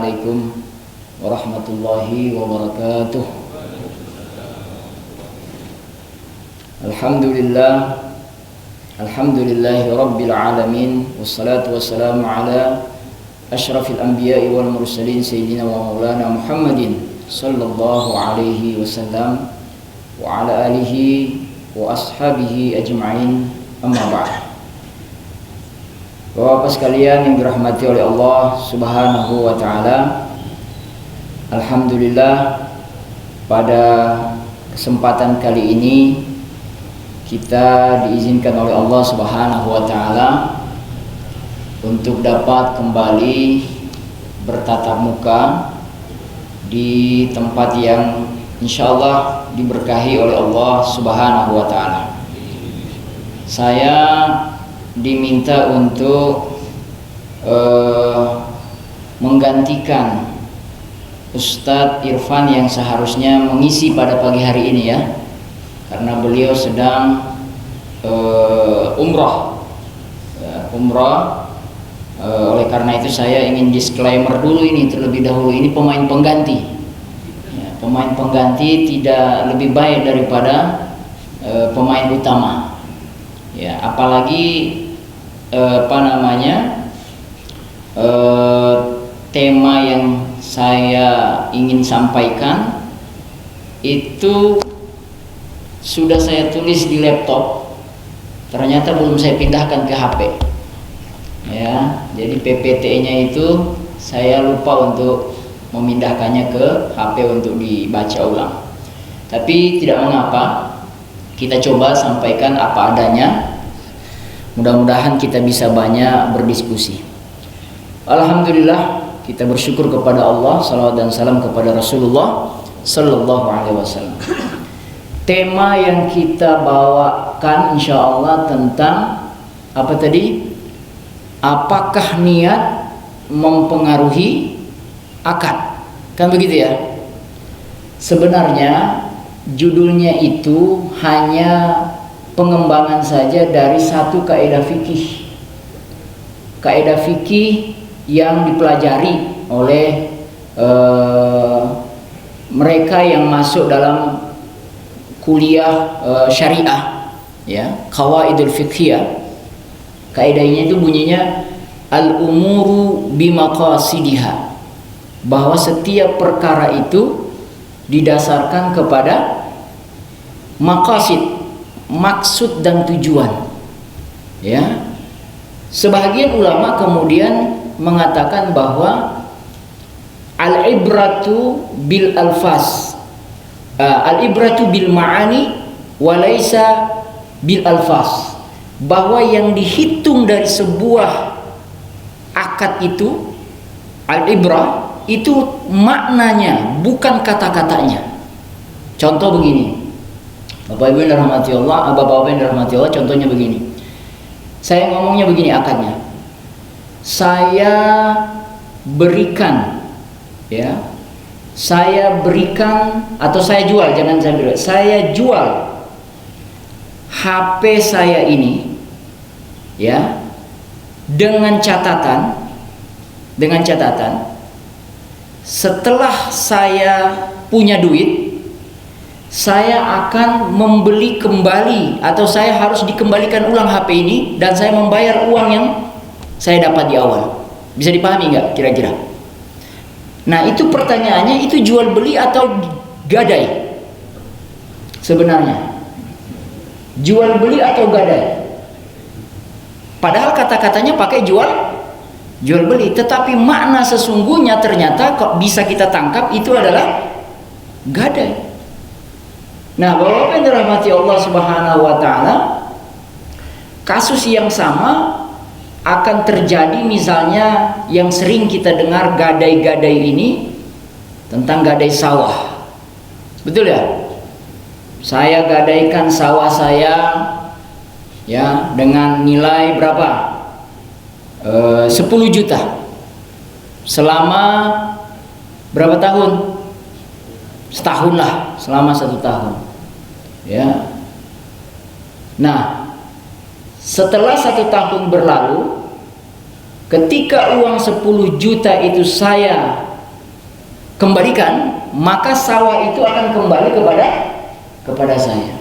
Assalamualaikum warahmatullahi wabarakatuh. Alhamdulillahi rabbil alamin. Wassalatu wassalamu ala asyrafil anbiya'i wal mursalin sayyidina wa maulana Muhammadin sallallahu alaihi wasallam wa ala alihi wa ashabihi ajma'in, amma ba'd. Bapak-bapak sekalian yang dirahmati oleh Allah Subhanahu wa taala, alhamdulillah pada kesempatan kali ini kita diizinkan oleh Allah Subhanahu wa taala untuk dapat kembali bertatap muka di tempat yang insyaallah diberkahi oleh Allah Subhanahu wa taala. Saya diminta untuk menggantikan Ustadz Irfan yang seharusnya mengisi pada pagi hari ini ya, karena beliau sedang umroh. Oleh karena itu saya ingin disclaimer dulu ini terlebih dahulu, ini pemain pengganti ya, pemain pengganti tidak lebih baik daripada pemain utama ya, apalagi tema yang saya ingin sampaikan itu sudah saya tulis di laptop, ternyata belum saya pindahkan ke HP ya, jadi PPT-nya itu saya lupa untuk memindahkannya ke HP untuk dibaca ulang. Tapi tidak mengapa, kita coba sampaikan apa adanya. Mudah-mudahan kita bisa banyak berdiskusi. Alhamdulillah, kita bersyukur kepada Allah, salawat dan salam kepada Rasulullah sallallahu alaihi wasallam. Tema yang kita bawakan insyaallah tentang apa tadi? Apakah niat mempengaruhi akad? Kan begitu ya? Sebenarnya judulnya itu hanya pengembangan saja dari satu kaidah fikih. Kaidah fikih yang dipelajari oleh mereka yang masuk dalam kuliah syariah ya, qawaidul fiqhiyah. Kaidahnya itu bunyinya al-umuru bimaqasidiha, bahwa setiap perkara itu didasarkan kepada maqasid, maksud dan tujuan ya. Sebahagian ulama kemudian mengatakan bahwa al-ibratu bil alfaz, al-ibratu bil ma'ani walaysa bil alfaz, bahwa yang dihitung dari sebuah akad itu, al-ibrah itu maknanya, bukan kata-katanya. Contoh begini, Bapak Ibu yang dirahmati Allah, Bapak-bapak yang dirahmati Allah, contohnya begini. Saya ngomongnya begini akadnya. Saya berikan ya. Saya berikan atau saya jual, jangan saya beri. Saya jual HP saya ini ya, dengan catatan setelah saya punya duit, saya akan membeli kembali atau saya harus dikembalikan ulang HP ini dan saya membayar uang yang saya dapat di awal. Bisa dipahami nggak kira-kira? Nah itu pertanyaannya, itu jual beli atau gadai? Sebenarnya jual beli atau gadai? Padahal kata-katanya pakai jual beli, tetapi makna sesungguhnya ternyata kok bisa kita tangkap itu adalah gadai. Nah, Bapak yang dirahmati Allah Subhanahu wa taala, kasus yang sama akan terjadi misalnya yang sering kita dengar gadai-gadai ini tentang gadai sawah. Betul ya? Saya gadaikan sawah saya ya dengan nilai berapa? 10 juta. Selama berapa tahun? Setahun lah, selama 1 tahun ya. Nah setelah 1 tahun berlalu, ketika uang 10 juta itu saya kembalikan, maka sawah itu akan kembali kepada saya.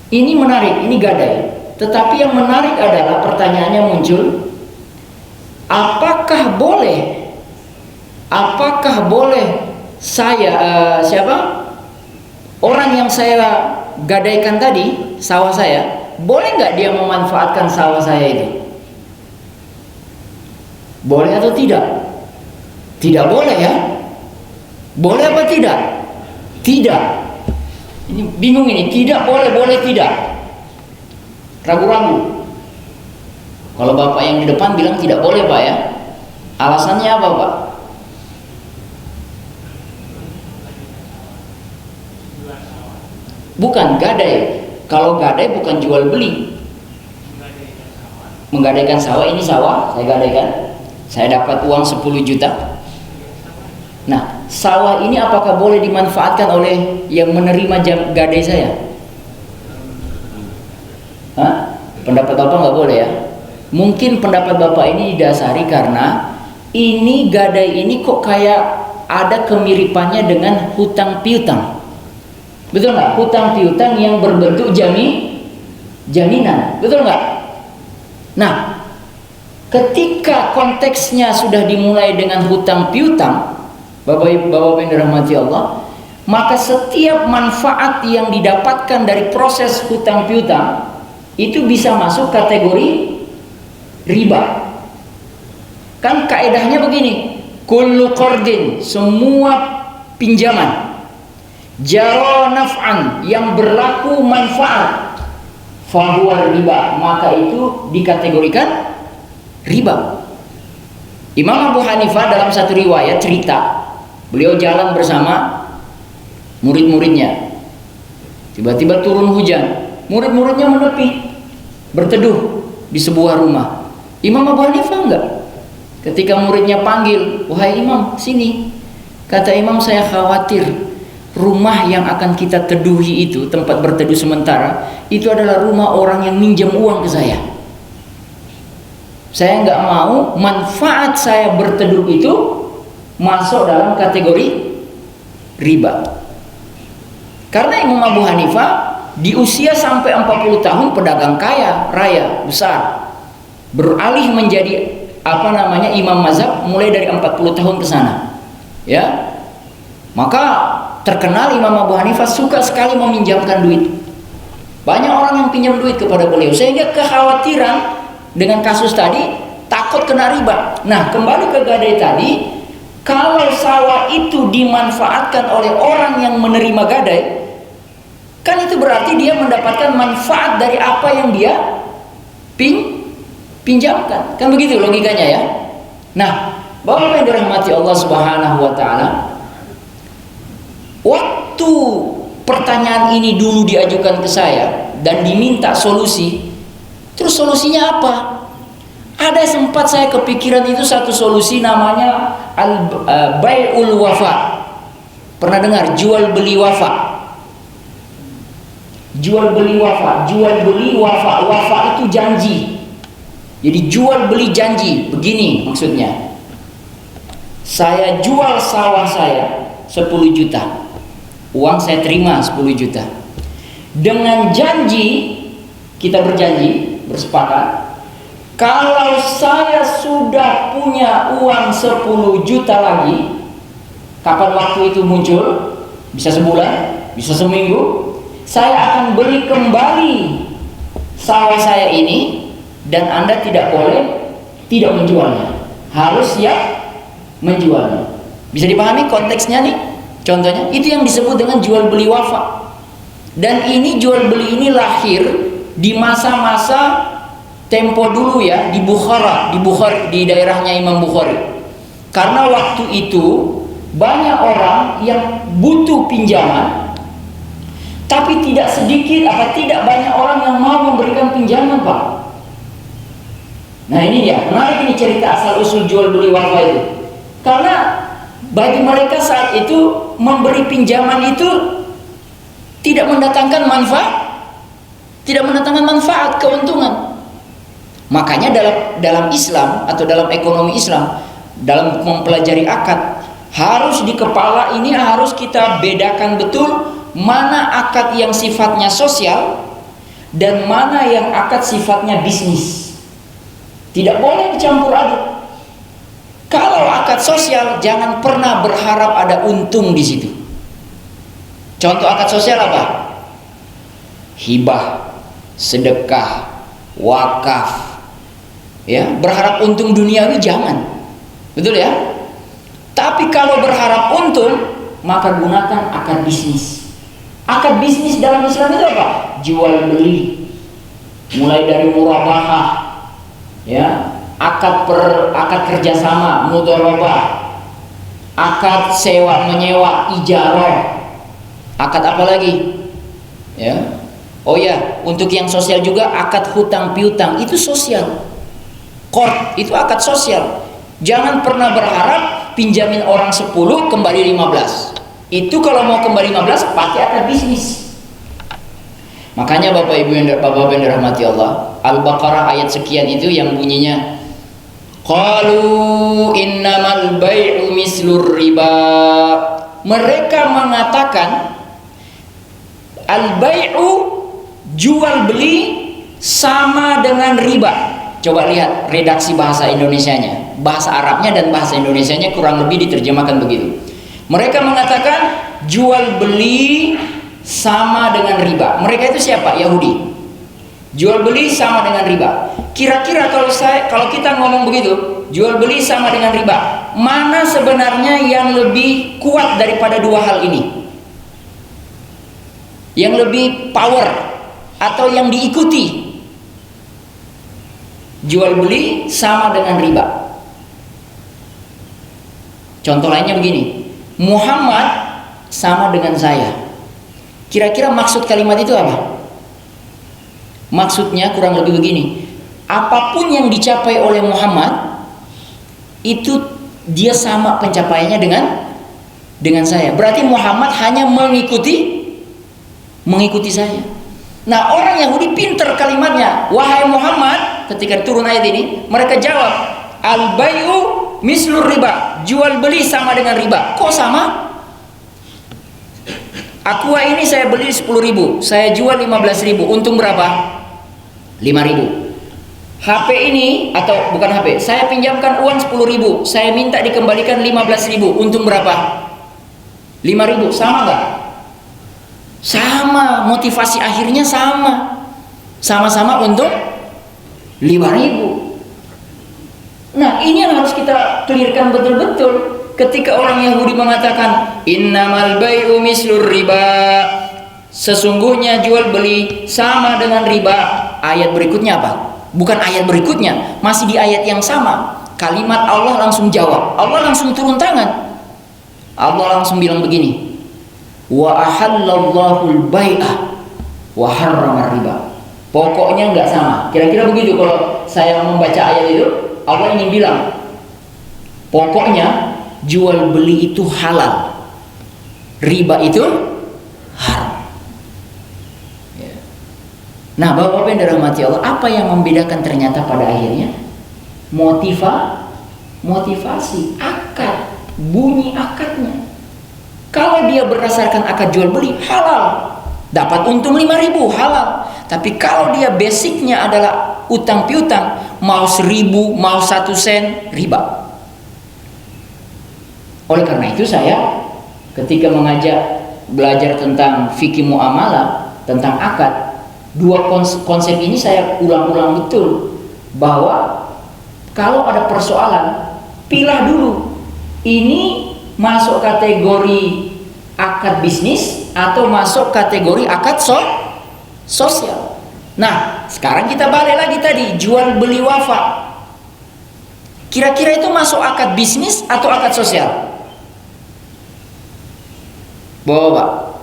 Ini menarik, ini gadai. Tetapi yang menarik adalah pertanyaannya muncul, apakah boleh saya orang yang saya gadaikan tadi, sawah saya, boleh nggak dia memanfaatkan sawah saya itu? Boleh atau tidak? Tidak boleh ya? Boleh apa tidak? Tidak. Ini bingung ini, tidak boleh, boleh tidak. Ragu-ragu. Kalau bapak yang di depan bilang tidak boleh pak ya. Alasannya apa pak? Bukan gadai. Kalau gadai bukan jual beli. Menggadaikan sawah, ini sawah saya gadaikan. Saya dapat uang 10 juta. Nah, sawah ini apakah boleh dimanfaatkan oleh yang menerima gadai saya? Hah? Pendapat bapak nggak boleh ya? Mungkin pendapat bapak ini didasari karena ini gadai ini kok kayak ada kemiripannya dengan hutang piutang. Betul nggak? Hutang piutang yang berbentuk jaminan. Betul nggak? Nah, ketika konteksnya sudah dimulai dengan hutang piutang, Bapak yang dirahmati Allah, maka setiap manfaat yang didapatkan dari proses hutang piutang itu bisa masuk kategori riba. Kan kaedahnya begini, kullu qardin, semua pinjaman, jaro naf'an, yang berlaku manfaat, fahuwa riba, maka itu dikategorikan riba. Imam Abu Hanifah dalam satu riwayat cerita, beliau jalan bersama murid-muridnya. Tiba-tiba turun hujan. Murid-muridnya menepi, berteduh di sebuah rumah. Imam Abu Hanifah enggak. Ketika muridnya panggil, "Wahai Imam, sini." Kata Imam, "Saya khawatir rumah yang akan kita teduhi itu, tempat berteduh sementara, itu adalah rumah orang yang minjam uang ke saya. Saya nggak mau manfaat saya berteduh itu masuk dalam kategori riba." Karena Imam Abu Hanifah di usia sampai 40 tahun pedagang kaya raya besar, beralih menjadi imam mazhab mulai dari 40 tahun ke sana. Ya. Maka terkenal Imam Abu Hanifah suka sekali meminjamkan duit. Banyak orang yang pinjam duit kepada beliau, sehingga kekhawatiran dengan kasus tadi takut kena riba. Nah, kembali ke gadai tadi, kalau sawah itu dimanfaatkan oleh orang yang menerima gadai, kan itu berarti dia mendapatkan manfaat dari apa yang dia pinjamkan. Kan begitu logikanya ya. Nah, Bapak yang dirahmati Allah Subhanahu wa taala, waktu pertanyaan ini dulu diajukan ke saya dan diminta solusi, terus solusinya apa? Ada sempat saya kepikiran itu satu solusi, namanya bai'ul wafa. Pernah dengar jual beli wafa? Jual beli wafa, jual beli wafa. Wafa itu janji. Jadi jual beli janji. Begini maksudnya, saya jual sawah saya 10 juta, uang saya terima 10 juta, dengan janji, kita berjanji, bersepakat, kalau saya sudah punya uang 10 juta lagi, kapan waktu itu muncul, bisa sebulan, bisa seminggu, saya akan beli kembali sawah saya ini, dan Anda tidak boleh tidak menjualnya, harus ya menjualnya. Bisa dipahami konteksnya nih? Contohnya, itu yang disebut dengan jual beli wafa. Dan ini jual beli ini lahir di masa-masa tempo dulu ya, di Bukhara, di daerahnya Imam Bukhari. Karena waktu itu banyak orang yang butuh pinjaman, tapi tidak banyak orang yang mau memberikan pinjaman, Pak. Nah ini dia, menarik ini cerita asal usul jual beli wafa itu. Karena bagi mereka saat itu memberi pinjaman itu tidak mendatangkan manfaat, keuntungan. Makanya dalam Islam atau dalam ekonomi Islam, dalam mempelajari akad, Harus di kepala ini harus kita bedakan betul mana akad yang sifatnya sosial dan mana yang akad sifatnya bisnis. Tidak boleh dicampur aduk. Kalau akad sosial jangan pernah berharap ada untung di situ. Contoh akad sosial apa? Hibah, sedekah, wakaf. Ya, berharap untung duniawi jangan. Betul ya? Tapi kalau berharap untung, maka gunakan akad bisnis. Akad bisnis dalam Islam itu apa? Jual beli. Mulai dari murabahah, ya, akad kerjasama, mudharabah, akad sewa menyewa, ijarah, akad apa lagi? Ya. Oh ya, untuk yang sosial juga akad hutang piutang itu sosial. Qard itu akad sosial. Jangan pernah berharap pinjamin orang 10 kembali 15. Itu kalau mau kembali 15 pakai akad bisnis. Makanya Bapak Ibu yang dirahmati Allah, Al-Baqarah ayat sekian itu yang bunyinya qalu innamal bai'u mislur riba. Mereka mengatakan al-bai'u, jual beli, sama dengan riba. Coba lihat redaksi bahasa Indonesianya, bahasa Arabnya dan bahasa Indonesianya kurang lebih diterjemahkan begitu. Mereka mengatakan jual beli sama dengan riba. Mereka itu siapa? Yahudi. Jual beli sama dengan riba. Kira-kira kalau kita ngomong begitu, jual beli sama dengan riba, mana sebenarnya yang lebih kuat daripada dua hal ini? Yang lebih power atau yang diikuti? Jual beli sama dengan riba. Contoh lainnya begini, Muhammad sama dengan saya. Kira-kira maksud kalimat itu apa? Maksudnya kurang lebih begini, apapun yang dicapai oleh Muhammad itu dia sama pencapaiannya dengan saya. Berarti Muhammad hanya mengikuti saya. Nah, orang Yahudi pinter kalimatnya. Wahai Muhammad, ketika turun ayat ini, mereka jawab, al-bai'u mislur riba. Jual beli sama dengan riba. Kok sama? Aqua ini saya beli 10.000, saya jual 15.000. Untung berapa? 5.000. HP ini, atau bukan HP, saya pinjamkan uang 10.000, saya minta dikembalikan 15.000. Untung berapa? 5.000. Sama nggak? Sama, motivasi akhirnya sama. Sama-sama untung 5.000. Nah, ini yang harus kita clearkan betul-betul. Ketika orang Yahudi mengatakan innamal bai'u mislur riba, sesungguhnya jual beli sama dengan riba, ayat berikutnya apa? Bukan ayat berikutnya, masih di ayat yang sama. Kalimat Allah langsung jawab. Allah langsung turun tangan. Allah langsung bilang begini, wa ahallallahu al-bai'a wa harrama riba. Pokoknya nggak sama. Kira-kira begitu kalau saya membaca ayat itu. Allah ingin bilang, pokoknya jual beli itu halal, riba itu haram. Ya. Nah, Bapak-Bapak yang dirahmati Allah, apa yang membedakan ternyata pada akhirnya? Motivasi, akad, bunyi akadnya. Kalau dia berdasarkan akad jual beli, halal, dapat untung 5.000, halal. Tapi kalau dia basicnya adalah utang piutang, mau 1.000, mau 1 sen, riba. Oleh karena itu saya ketika belajar tentang fikih muamalah, tentang akad, dua konsep ini saya ulang-ulang betul, bahwa kalau ada persoalan, pilah dulu, ini masuk kategori akad bisnis atau masuk kategori akad sosial. Nah, sekarang kita balik lagi tadi, jual beli wafa. Kira-kira itu masuk akad bisnis atau akad sosial? Bapak,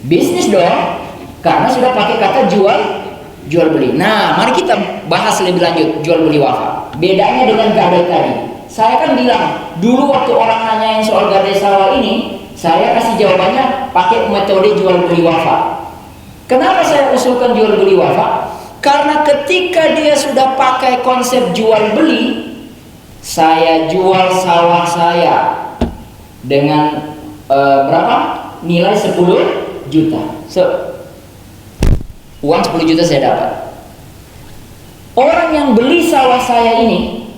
bisnis dong, karena sudah pakai kata jual beli. Nah, mari kita bahas lebih lanjut jual beli wafa. Bedanya dengan gadai tadi. Saya kan bilang dulu waktu orang nanyain soal gadai sawah ini, saya kasih jawabannya pakai metode jual beli wafa. Kenapa saya usulkan jual beli wafa? Karena ketika dia sudah pakai konsep jual beli, saya jual sawah saya dengan berapa? Nilai 10 juta. Uang 10 juta saya dapat. Orang yang beli sawah saya ini,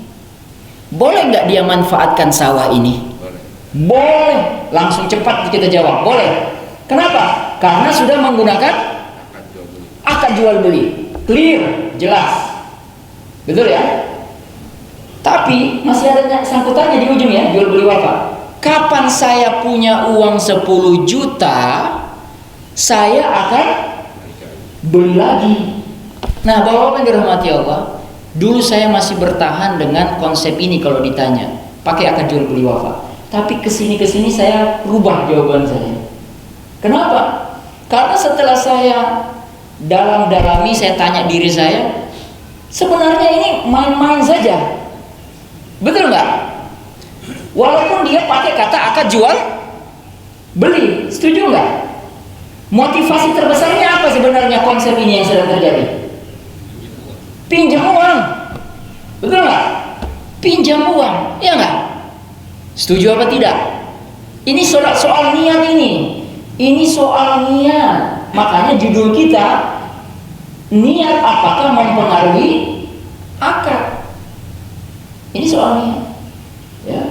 boleh nggak dia manfaatkan sawah ini? Boleh. Langsung cepat kita jawab, boleh. Kenapa? Karena sudah menggunakan akad jual beli. Clear, jelas. Betul ya? Tapi masih ada sangkutannya di ujung ya, jual beli wakaf. Kapan saya punya uang 10 juta, saya akan beli lagi. Nah, Bapak-bapak yang dirahmati Allah, dulu saya masih bertahan dengan konsep ini kalau ditanya, pakai akad jual beli wakaf. Tapi kesini saya rubah jawaban saya. Kenapa? Karena setelah saya dalami, saya tanya diri saya, sebenarnya ini main-main saja. Betul nggak? Walaupun dia pakai kata akad jual beli, setuju nggak? Motivasi terbesarnya apa sebenarnya konsep ini yang sedang terjadi? Pinjam uang, betul nggak? Pinjam uang, ya nggak? Setuju apa tidak? Ini soal niat ini. Ini soal niat. Makanya judul kita, niat apakah mempengaruhi akad? Ini soal niat. Ya.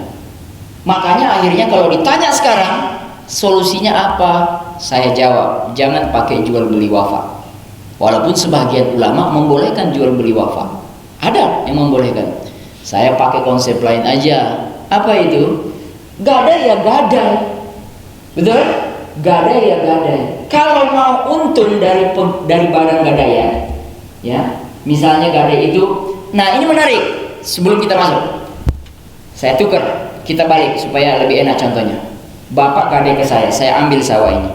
Makanya akhirnya kalau ditanya sekarang, solusinya apa? Saya jawab, jangan pakai jual beli wakaf. Walaupun sebagian ulama membolehkan jual beli wakaf. Ada yang membolehkan. Saya pakai konsep lain aja. Apa itu? Gadai ya gadai. Betul? Gadai ya gadai. Kalau mau untung dari badan gadaian, ya, misalnya gadai itu, nah ini menarik. Sebelum kita masuk, saya tukar, kita balik supaya lebih enak contohnya. Bapak gadai ke saya ambil sawah ini,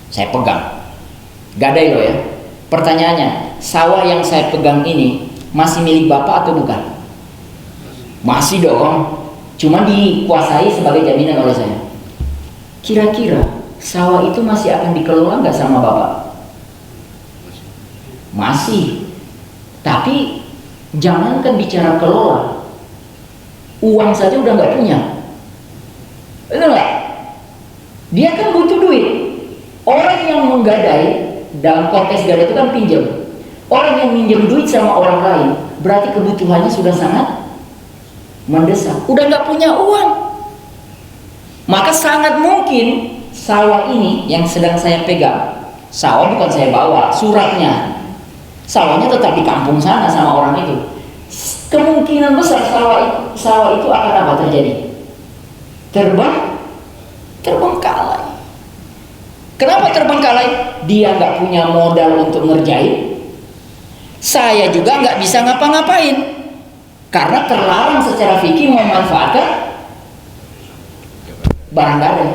saya pegang, gadai loh ya. Pertanyaannya, sawah yang saya pegang ini masih milik Bapak atau bukan? Masih dong, cuma dikuasai sebagai jaminan oleh saya. Kira-kira sawah itu masih akan dikelola nggak sama Bapak? Masih. Tapi jangankan bicara kelola, uang saja udah nggak punya. Betul nggak? Dia kan butuh duit. Orang yang menggadai, dalam konteks gadai itu kan pinjam. Orang yang minjem duit sama orang lain, berarti kebutuhannya sudah sangat mendesak. Udah nggak punya uang. Maka sangat mungkin sawah ini yang sedang saya pegang, sawah bukan saya bawa, suratnya. Sawahnya tetap di kampung sana sama orang itu. Kemungkinan besar sawah itu akan apa terjadi? Terbengkalai. Kenapa terbengkalai? Dia nggak punya modal untuk ngerjain. Saya juga nggak bisa ngapa-ngapain karena terlarang secara fikih memanfaatkan barang gadai.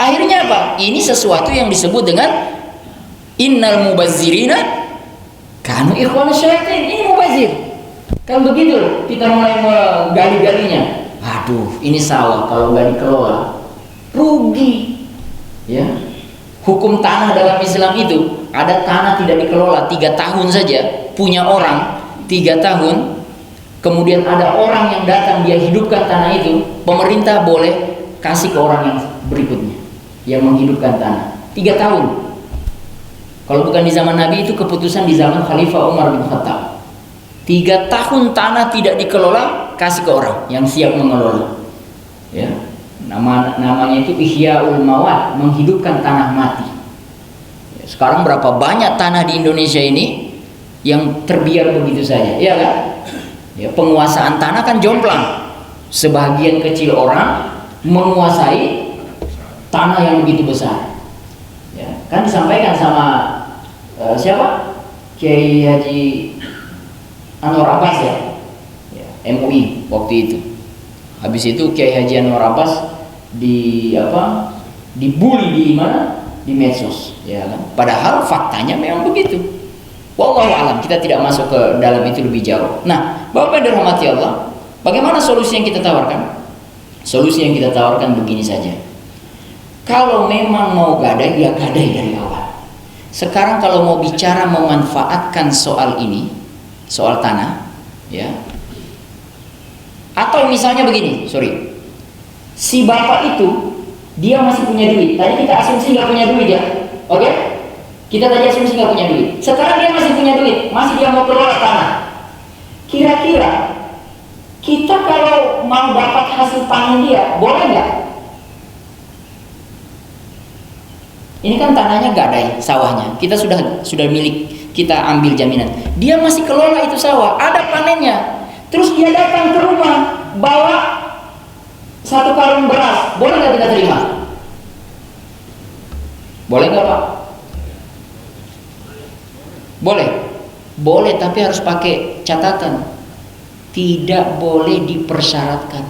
Akhirnya apa? Ini sesuatu yang disebut dengan innal mubazzirina kanu ikhwana syaitan. Ini mubazir. Kan begitu kita mulai menggali-galinya. Aduh, ini sawah kalau nggak dikelola rugi. Ya. Hukum tanah dalam Islam itu ada tanah tidak dikelola 3 tahun saja, punya orang 3 tahun, kemudian ada orang yang datang dia hidupkan tanah itu, pemerintah boleh kasih ke orang yang berikutnya yang menghidupkan tanah 3 tahun. Kalau bukan di zaman Nabi, itu keputusan di zaman Khalifah Umar bin Khattab. 3 tahun tanah tidak dikelola, kasih ke orang yang siap mengelola. Ya, namanya itu Ihya'ul Mawad, menghidupkan tanah mati. Ya, sekarang berapa banyak tanah di Indonesia ini yang terbiar begitu saja, ya kan? Ya, penguasaan tanah kan jomplang. Sebagian kecil orang menguasai tanah yang begitu besar. Ya, kan disampaikan sama siapa? Kiai Haji Anwar Abbas ya, MUI waktu itu. Habis itu Kiai Haji Anwar Abbas dibully di mana? Di medsos, ya kan? Padahal faktanya memang begitu. Wallahu alam, kita tidak masuk ke dalam itu lebih jauh. Nah, Bapak yang dirahmati Allah, bagaimana solusi yang kita tawarkan? Solusi yang kita tawarkan begini saja. Kalau memang mau gadai, ya gadai dari awal. Sekarang kalau mau bicara memanfaatkan soal ini, soal tanah, ya, Atau misalnya begini, sorry, si bapak itu dia masih punya duit. Tadi kita asumsi nggak punya duit ya, oke? Kita tadi asumsi nggak punya duit. Sekarang dia masih punya duit, masih dia mau kelola tanah. Kira-kira kita kalau mau dapat hasil panen dia, boleh nggak? Ini kan tanahnya gadai, sawahnya. Kita sudah milik, kita ambil jaminan. Dia masih kelola itu sawah, ada panennya. Terus dia datang ke rumah, bawa 1 karung beras. Boleh nggak kita terima? Boleh nggak Pak? Boleh. Boleh, tapi harus pakai catatan. Tidak boleh dipersyaratkan.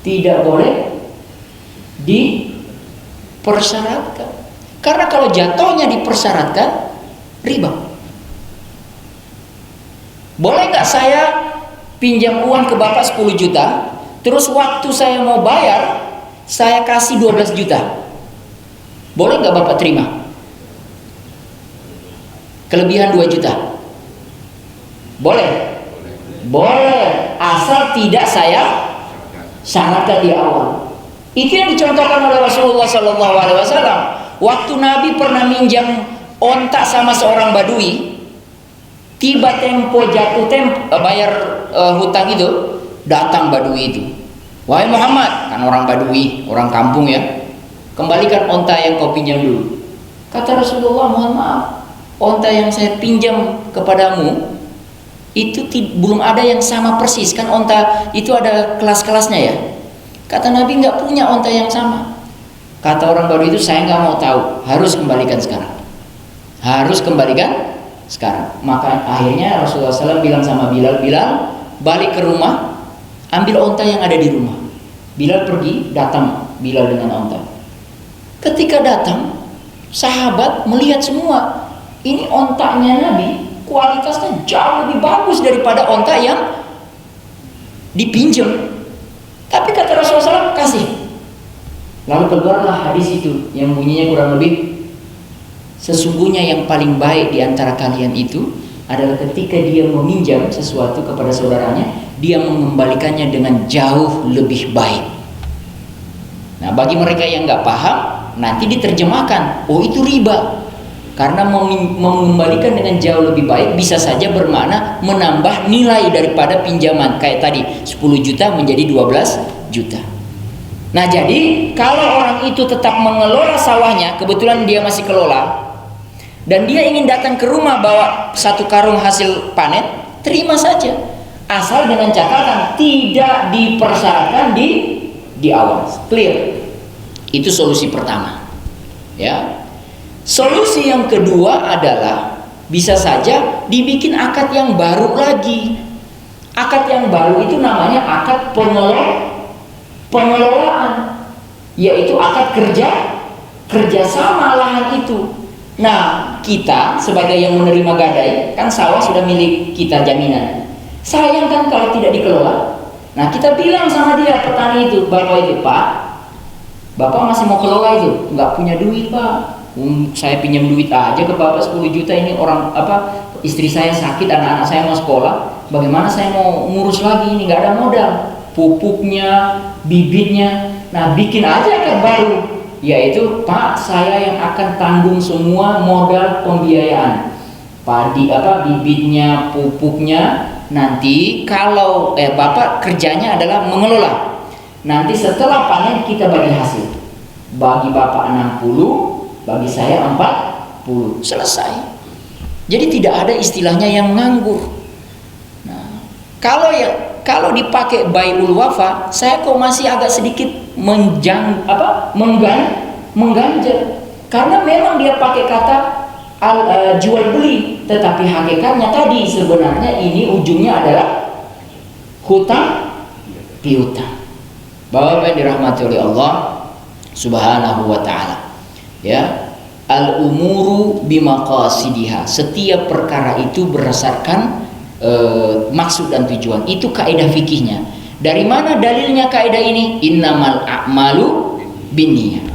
Tidak boleh dipersyaratkan. Karena kalau jatuhnya dipersyaratkan, riba. Boleh nggak saya pinjam uang ke Bapak 10 juta, terus waktu saya mau bayar, saya kasih 12 juta. Boleh nggak Bapak terima? Kelebihan 2 juta. Boleh? Boleh, asal tidak saya syaratkan di awal. Itu yang dicontohkan oleh Rasulullah SAW. Waktu Nabi pernah minjam onta sama seorang badui, tiba tempo jatuh bayar hutang itu, datang badui itu. Wahai Muhammad, kan orang badui, orang kampung ya, kembalikan onta yang kau pinjam dulu. Kata Rasulullah, mohon maaf, onta yang saya pinjam kepadamu itu belum ada yang sama persis, kan onta itu ada kelas-kelasnya ya. Kata Nabi, nggak punya onta yang sama. Kata orang badui itu, saya nggak mau tahu, harus kembalikan sekarang. Harus kembalikan sekarang. Maka akhirnya Rasulullah SAW bilang sama Bilal, Bilal balik ke rumah, ambil onta yang ada di rumah. Bilal pergi, datang Bilal dengan onta. Ketika datang, sahabat melihat semua, ini ontanya Nabi kualitasnya jauh lebih bagus daripada onta yang dipinjam. Tapi kata Rasulullah SAW, kasih. Lalu keluarlah hadis itu yang bunyinya kurang lebih, sesungguhnya yang paling baik di antara kalian itu adalah ketika dia meminjam sesuatu kepada saudaranya, dia mengembalikannya dengan jauh lebih baik. Nah, bagi mereka yang nggak paham, nanti diterjemahkan, oh itu riba. Karena mengembalikan dengan jauh lebih baik bisa saja bermakna menambah nilai daripada pinjaman. Kayak tadi 10 juta menjadi 12 juta. Nah, jadi kalau orang itu tetap mengelola sawahnya, kebetulan dia masih kelola, dan dia ingin datang ke rumah bawa 1 karung hasil panen, terima saja, asal dengan catatan tidak dipersyaratkan di awal. Clear? Itu solusi pertama. Ya. Solusi yang kedua adalah bisa saja dibikin akad yang baru lagi. Akad yang baru itu namanya akad pengelolaan, yaitu akad kerjasama lahan itu. Nah, kita sebagai yang menerima gadai, kan sawah sudah milik kita jaminan. Sayang kan kalau tidak dikelola. Nah, kita bilang sama dia, petani itu, bapak itu, Pak, bapak masih mau kelola itu, nggak punya duit Pak. Saya pinjam duit aja ke bapak 10 juta, ini orang istri saya sakit, anak-anak saya mau sekolah, bagaimana saya mau ngurus lagi, ini nggak ada modal, pupuknya, bibitnya. Nah, bikin aja akad baru, yaitu Pak, saya yang akan tanggung semua modal pembiayaan, bibitnya, pupuknya. Nanti kalau bapak kerjanya adalah mengelola. Nanti setelah panen kita bagi hasil, bagi bapak 60, bagi saya 40, selesai. Jadi tidak ada istilahnya yang nganggur. Nah, kalau dipakai bai'ul wafa, saya kok masih agak sedikit mengganjal, karena memang dia pakai kata jual beli, tetapi hakikatnya tadi sebenarnya ini ujungnya adalah hutang piutang. Bapak yang dirahmati oleh Allah Subhanahu wa ta'ala. Ya, al-umuru bimaqasidiha, setiap perkara itu berdasarkan maksud dan tujuan. Itu kaidah fikihnya. Dari mana dalilnya kaidah ini? Innamal a'malu binniyah.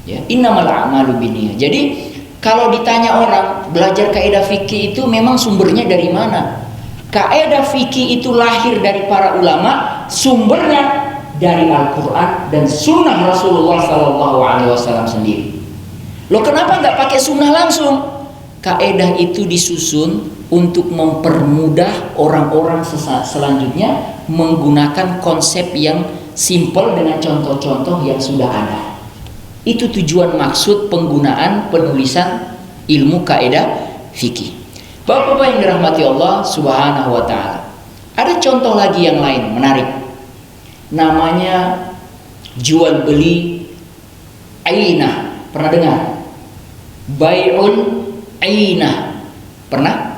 Ya, innamal a'malu binniyah. Jadi kalau ditanya orang belajar kaidah fikih itu memang sumbernya dari mana? Kaidah fikih itu lahir dari para ulama, sumbernya dari Al-Quran dan Sunnah Rasulullah SAW sendiri. Loh, kenapa nggak pakai sunnah langsung? Kaidah itu disusun untuk mempermudah orang-orang selanjutnya menggunakan konsep yang simple dengan contoh-contoh yang sudah ada. Itu tujuan maksud penggunaan penulisan ilmu kaidah fikih. Bapak-bapak yang dirahmati Allah Subhanahu wa taala. Ada contoh lagi yang lain menarik. Namanya jual beli ainah. Pernah dengar? Bai'ul ainah. Pernah?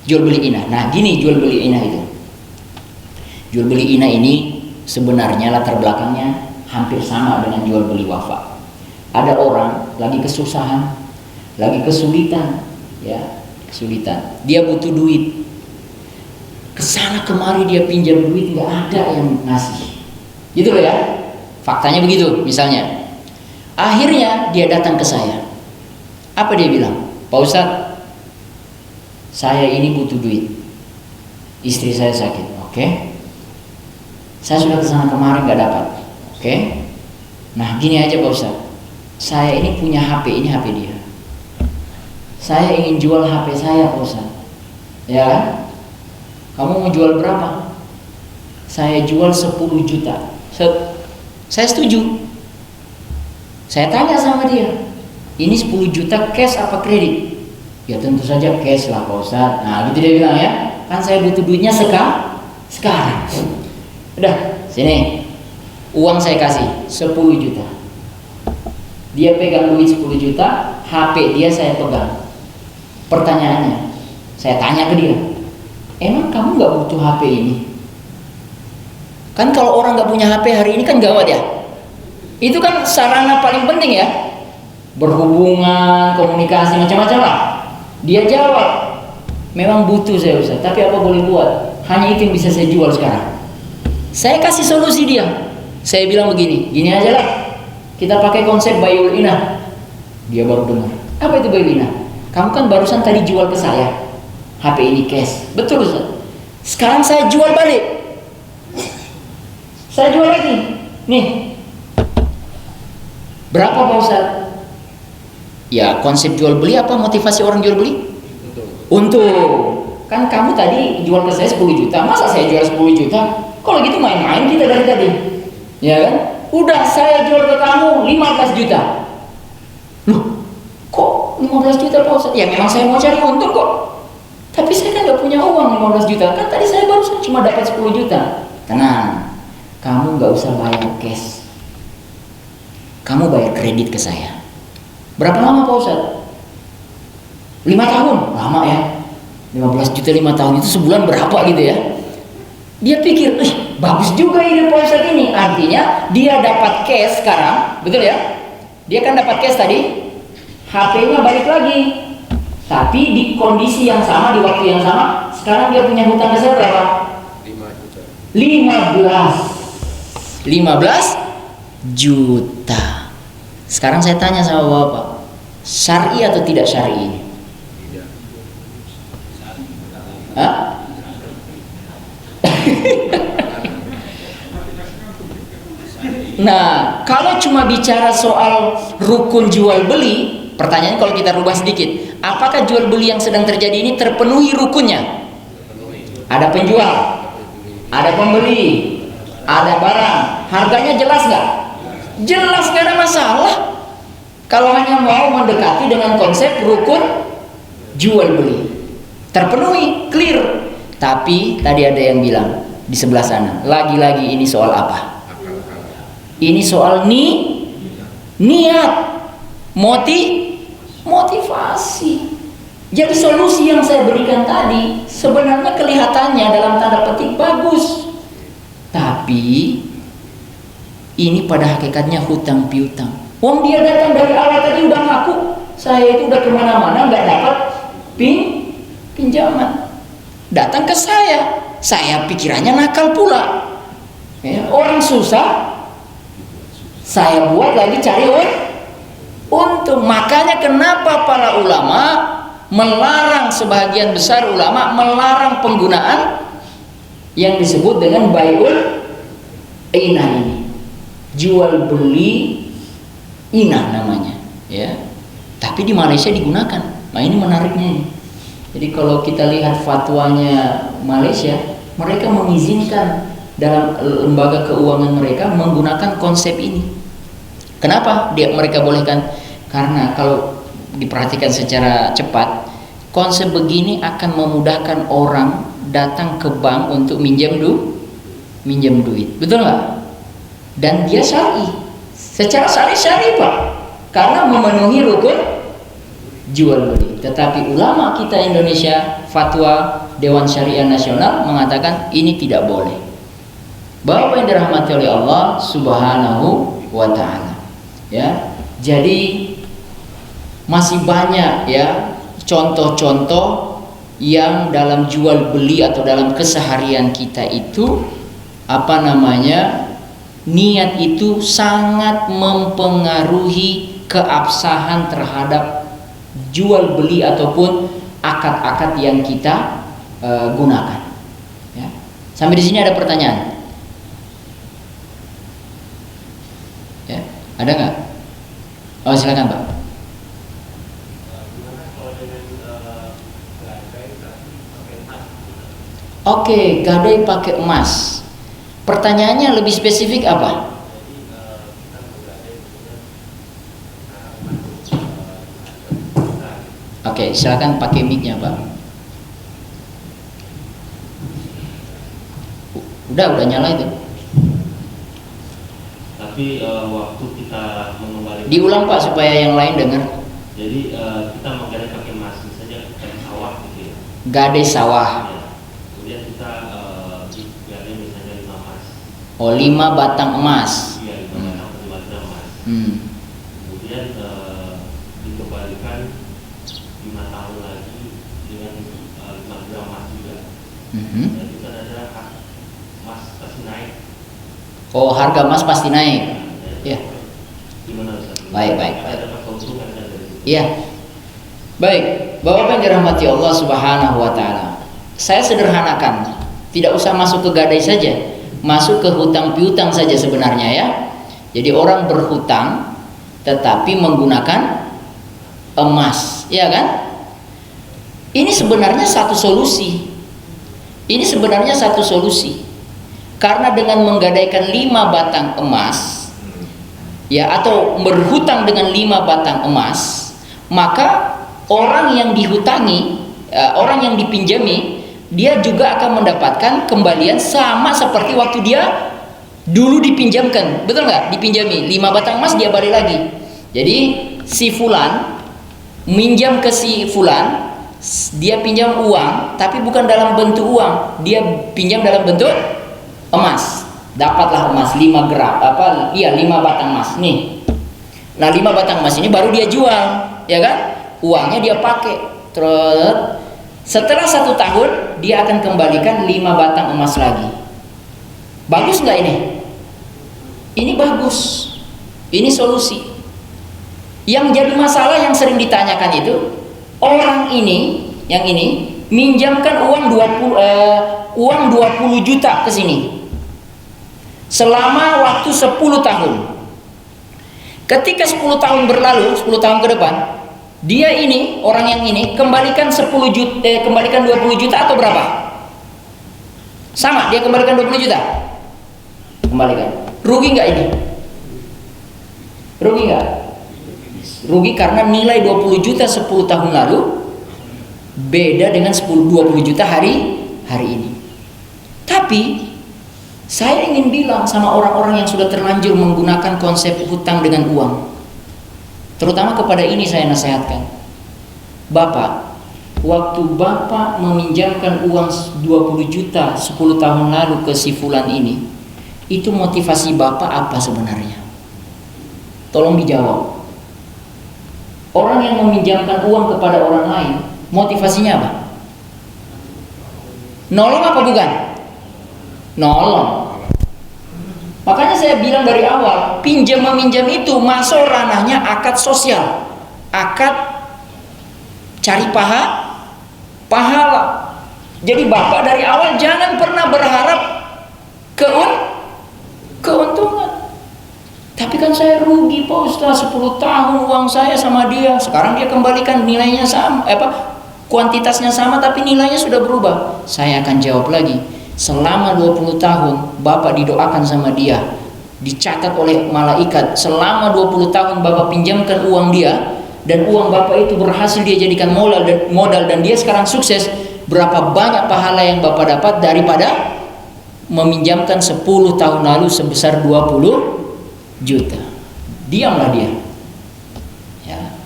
Jual beli inah. Nah, gini jual beli inah itu. Jual beli inah ini sebenarnya latar belakangnya hampir sama dengan jual beli wafa. Ada orang lagi kesusahan, lagi kesulitan, ya, kesulitan. Dia butuh duit. Kesana kemari dia pinjam duit, nggak ada yang ngasih. Gitu loh ya. Faktanya begitu, misalnya. Akhirnya dia datang ke saya. Apa dia bilang? Pak Ustadz, saya ini butuh duit. Istri saya sakit. Oke. Saya sudah kesana kemarin nggak dapat. Oke. Nah, gini aja Pak Ustadz. Saya ini punya HP, ini HP dia. Saya ingin jual HP saya Pak Ustadz. Ya kan? Kamu mau jual berapa? Saya jual 10 juta. Saya setuju. Saya tanya sama dia, ini 10 juta cash apa kredit? Ya tentu saja cash lah Pak Ustadz. Nah gitu dia bilang ya. Kan saya butuh duitnya sekarang. Udah, sini. Uang saya kasih 10 juta. Dia pegang duit 10 juta, HP dia saya pegang. Pertanyaannya, saya tanya ke dia, emang kamu gak butuh HP ini? Kan kalau orang gak punya HP hari ini kan gawat ya. Itu kan sarana paling penting ya, berhubungan, komunikasi, macam-macam lah. Dia jawab, memang butuh saya Ustaz, tapi apa boleh buat? Hanya itu yang bisa saya jual sekarang. Saya kasih solusi dia. Saya bilang begini, gini aja lah, kita pakai konsep bayul inah. Dia baru dengar, apa itu bayul inah? Kamu kan barusan tadi jual ke saya HP ini cash, betul Ustaz. Sekarang saya jual balik. Saya jual lagi. Nih. Berapa Pak Ustaz? Ya, konsep jual beli apa motivasi orang jual beli? Untung. Kan kamu tadi jual ke saya 10 juta, masa saya jual 10 juta? Kalau gitu main-main kita dari tadi. Ya kan? Udah saya jual ke kamu 15 juta. Loh, kok 15 juta Pak Ustaz? Ya memang saya mau cari untung kok. Tapi saya kan gak punya uang 15 juta. Kan tadi saya baru cuma dapat 10 juta. Tenang, kamu gak usah bayar cash. Kamu bayar kredit ke saya. Berapa lama Pak Ustaz? 5 tahun. Lama ya. 15 juta 5 tahun itu sebulan berapa gitu ya. Dia pikir, bagus juga ide Pak Ustaz ini. Artinya dia dapat cash sekarang. Betul ya? Dia kan dapat cash tadi. HP-nya balik lagi. Tapi di kondisi yang sama, di waktu yang sama. Sekarang dia punya hutang ke saya berapa? 5 juta. 15 juta. Sekarang saya tanya sama Bapak, syar'i atau tidak syar'i ini? Tidak. Hah? Nah, kalau cuma bicara soal rukun jual beli, pertanyaannya kalau kita rubah sedikit, apakah jual beli yang sedang terjadi ini terpenuhi rukunnya? Ada penjual, ada pembeli, ada barang, harganya jelas nggak? Jelas, nggak ada masalah. Kalau hanya mau mendekati dengan konsep rukun jual beli, terpenuhi, clear. Tapi tadi ada yang bilang di sebelah sana, lagi-lagi ini soal apa? Ini soal niat, motivasi. Jadi solusi yang saya berikan tadi sebenarnya kelihatannya dalam tanda petik bagus, tapi ini pada hakikatnya hutang piutang. Wong dia datang dari awal tadi udah ngaku, saya itu udah kemana-mana nggak dapat pinjaman. Datang ke saya pikirannya nakal pula. Ya, orang susah, saya buat lagi cari untung. Makanya kenapa para ulama melarang, sebagian besar ulama melarang penggunaan yang disebut dengan bai'ul inah ini, jual beli inah namanya, ya. Tapi di Malaysia digunakan. Nah ini menariknya ini. Jadi kalau kita lihat fatwanya Malaysia, mereka mengizinkan dalam lembaga keuangan mereka menggunakan konsep ini. Kenapa mereka bolehkan? Karena kalau diperhatikan secara cepat, konsep begini akan memudahkan orang datang ke bank untuk minjam duit, betul nggak? Dan dia syar'i, secara syar'i Pak, karena memenuhi rukun jual beli. Tetapi ulama kita Indonesia, fatwa Dewan Syariah Nasional mengatakan ini tidak boleh. Bapak yang dirahmati oleh Allah Subhanahu wa Ta'ala, ya. Jadi masih banyak ya contoh-contoh yang dalam jual beli atau dalam keseharian kita itu niat itu sangat mempengaruhi keabsahan terhadap jual beli ataupun akad-akad yang kita gunakan. Ya. Sampai di sini ada pertanyaan? Ya, ada nggak? Oh silakan Pak. Oke, gadai pakai emas. Pertanyaannya lebih spesifik apa? Oke, silakan pakai mic-nya, Pak. Udah nyala itu. Tapi waktu kita mengembalikan, diulang Pak supaya yang lain dengar. Jadi kita menggadai pakai emas, misalnya dari sawah gitu ya. Gadai sawah. Ya. Kemudian kita gadai misalnya 5 emas. Oh, 5 batang emas. Iya, 5 batang emas. Kemudian dikembalikan 5 tahun lagi dengan 5 gram emas juga. Dan itu ada hak emas pasti naik. Oh, harga emas pasti naik. Ya. Gimana Ustaz? Baik. Ada keuntungan dari itu. Iya. Baik, Bapak yang dirahmati Allah Subhanahu wa Ta'ala. Saya sederhanakan, tidak usah masuk ke gadai saja, masuk ke hutang piutang saja sebenarnya ya. Jadi orang berhutang tetapi menggunakan emas, ya kan? Ini sebenarnya satu solusi. Karena dengan menggadaikan 5 batang emas, ya, atau berhutang dengan 5 batang emas, maka orang yang dihutangi, orang yang dipinjami, dia juga akan mendapatkan kembalian sama seperti waktu dia dulu dipinjamkan, betul nggak? Dipinjami 5 batang emas, dia balik lagi. Jadi si fulan minjam ke si fulan, dia pinjam uang, tapi bukan dalam bentuk uang, dia pinjam dalam bentuk emas. Dapatlah emas 5 gram, 5 batang emas nih. Nah 5 batang emas ini baru dia jual, ya kan? Uangnya dia pakai. Terus setelah 1 tahun dia akan kembalikan 5 batang emas lagi. Bagus nggak ini? Ini bagus. Ini solusi. Yang jadi masalah yang sering ditanyakan itu, orang ini, yang ini minjamkan uang 20 juta ke sini selama waktu 10 tahun. Ketika 10 tahun berlalu, 10 tahun ke depan, dia ini, orang yang ini kembalikan 20 juta atau berapa? Sama, dia kembalikan 20 juta. Kembalikan. Rugi nggak ini? Rugi nggak? Rugi karena nilai 20 juta 10 tahun lalu beda dengan 20 juta hari ini. Tapi saya ingin bilang sama orang-orang yang sudah terlanjur menggunakan konsep hutang dengan uang, terutama kepada ini saya nasihatkan. Bapak, waktu Bapak meminjamkan uang 20 juta 10 tahun lalu ke si fulan ini, itu motivasi Bapak apa sebenarnya? Tolong dijawab. Orang yang meminjamkan uang kepada orang lain, motivasinya apa? Nolong apa bukan? Nolong. Makanya saya bilang dari awal, pinjam meminjam itu masuk ranahnya akad sosial, akad cari pahala. Jadi bapak dari awal jangan pernah berharap keuntungan. Tapi kan saya rugi Pak Ustaz, 10 tahun uang saya sama dia. Sekarang dia kembalikan nilainya sama, kuantitasnya sama tapi nilainya sudah berubah. Saya akan jawab lagi, selama 20 tahun Bapak didoakan sama dia, dicatat oleh malaikat. Selama 20 tahun Bapak pinjamkan uang dia, dan uang Bapak itu berhasil dia jadikan modal dan dia sekarang sukses. Berapa banyak pahala yang Bapak dapat daripada meminjamkan 10 tahun lalu sebesar 20 juta. Diamlah dia. Ya.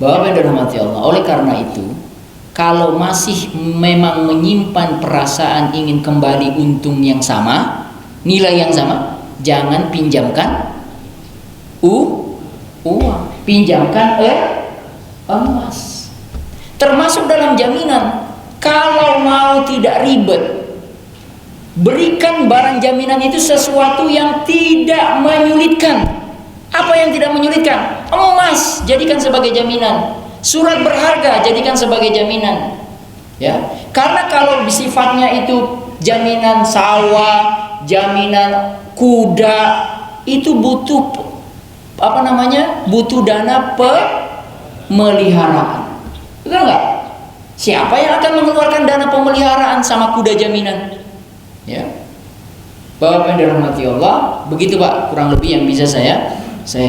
Bapak dan rahmati Allah. Oleh karena itu, kalau masih memang menyimpan perasaan ingin kembali untung yang sama, nilai yang sama, jangan pinjamkan uang, pinjamkan emas. Termasuk dalam jaminan. Kalau mau tidak ribet, berikan barang jaminan itu sesuatu yang tidak menyulitkan. Apa yang tidak menyulitkan? Emas jadikan sebagai jaminan. Surat berharga jadikan sebagai jaminan. Ya, karena kalau sifatnya itu jaminan sawah, jaminan kuda, itu butuh butuh dana pemeliharaan. Betul nggak? Siapa yang akan mengeluarkan dana pemeliharaan sama kuda jaminan? Ya, Bapak yang dirahmati Allah, begitu Pak, kurang lebih yang bisa saya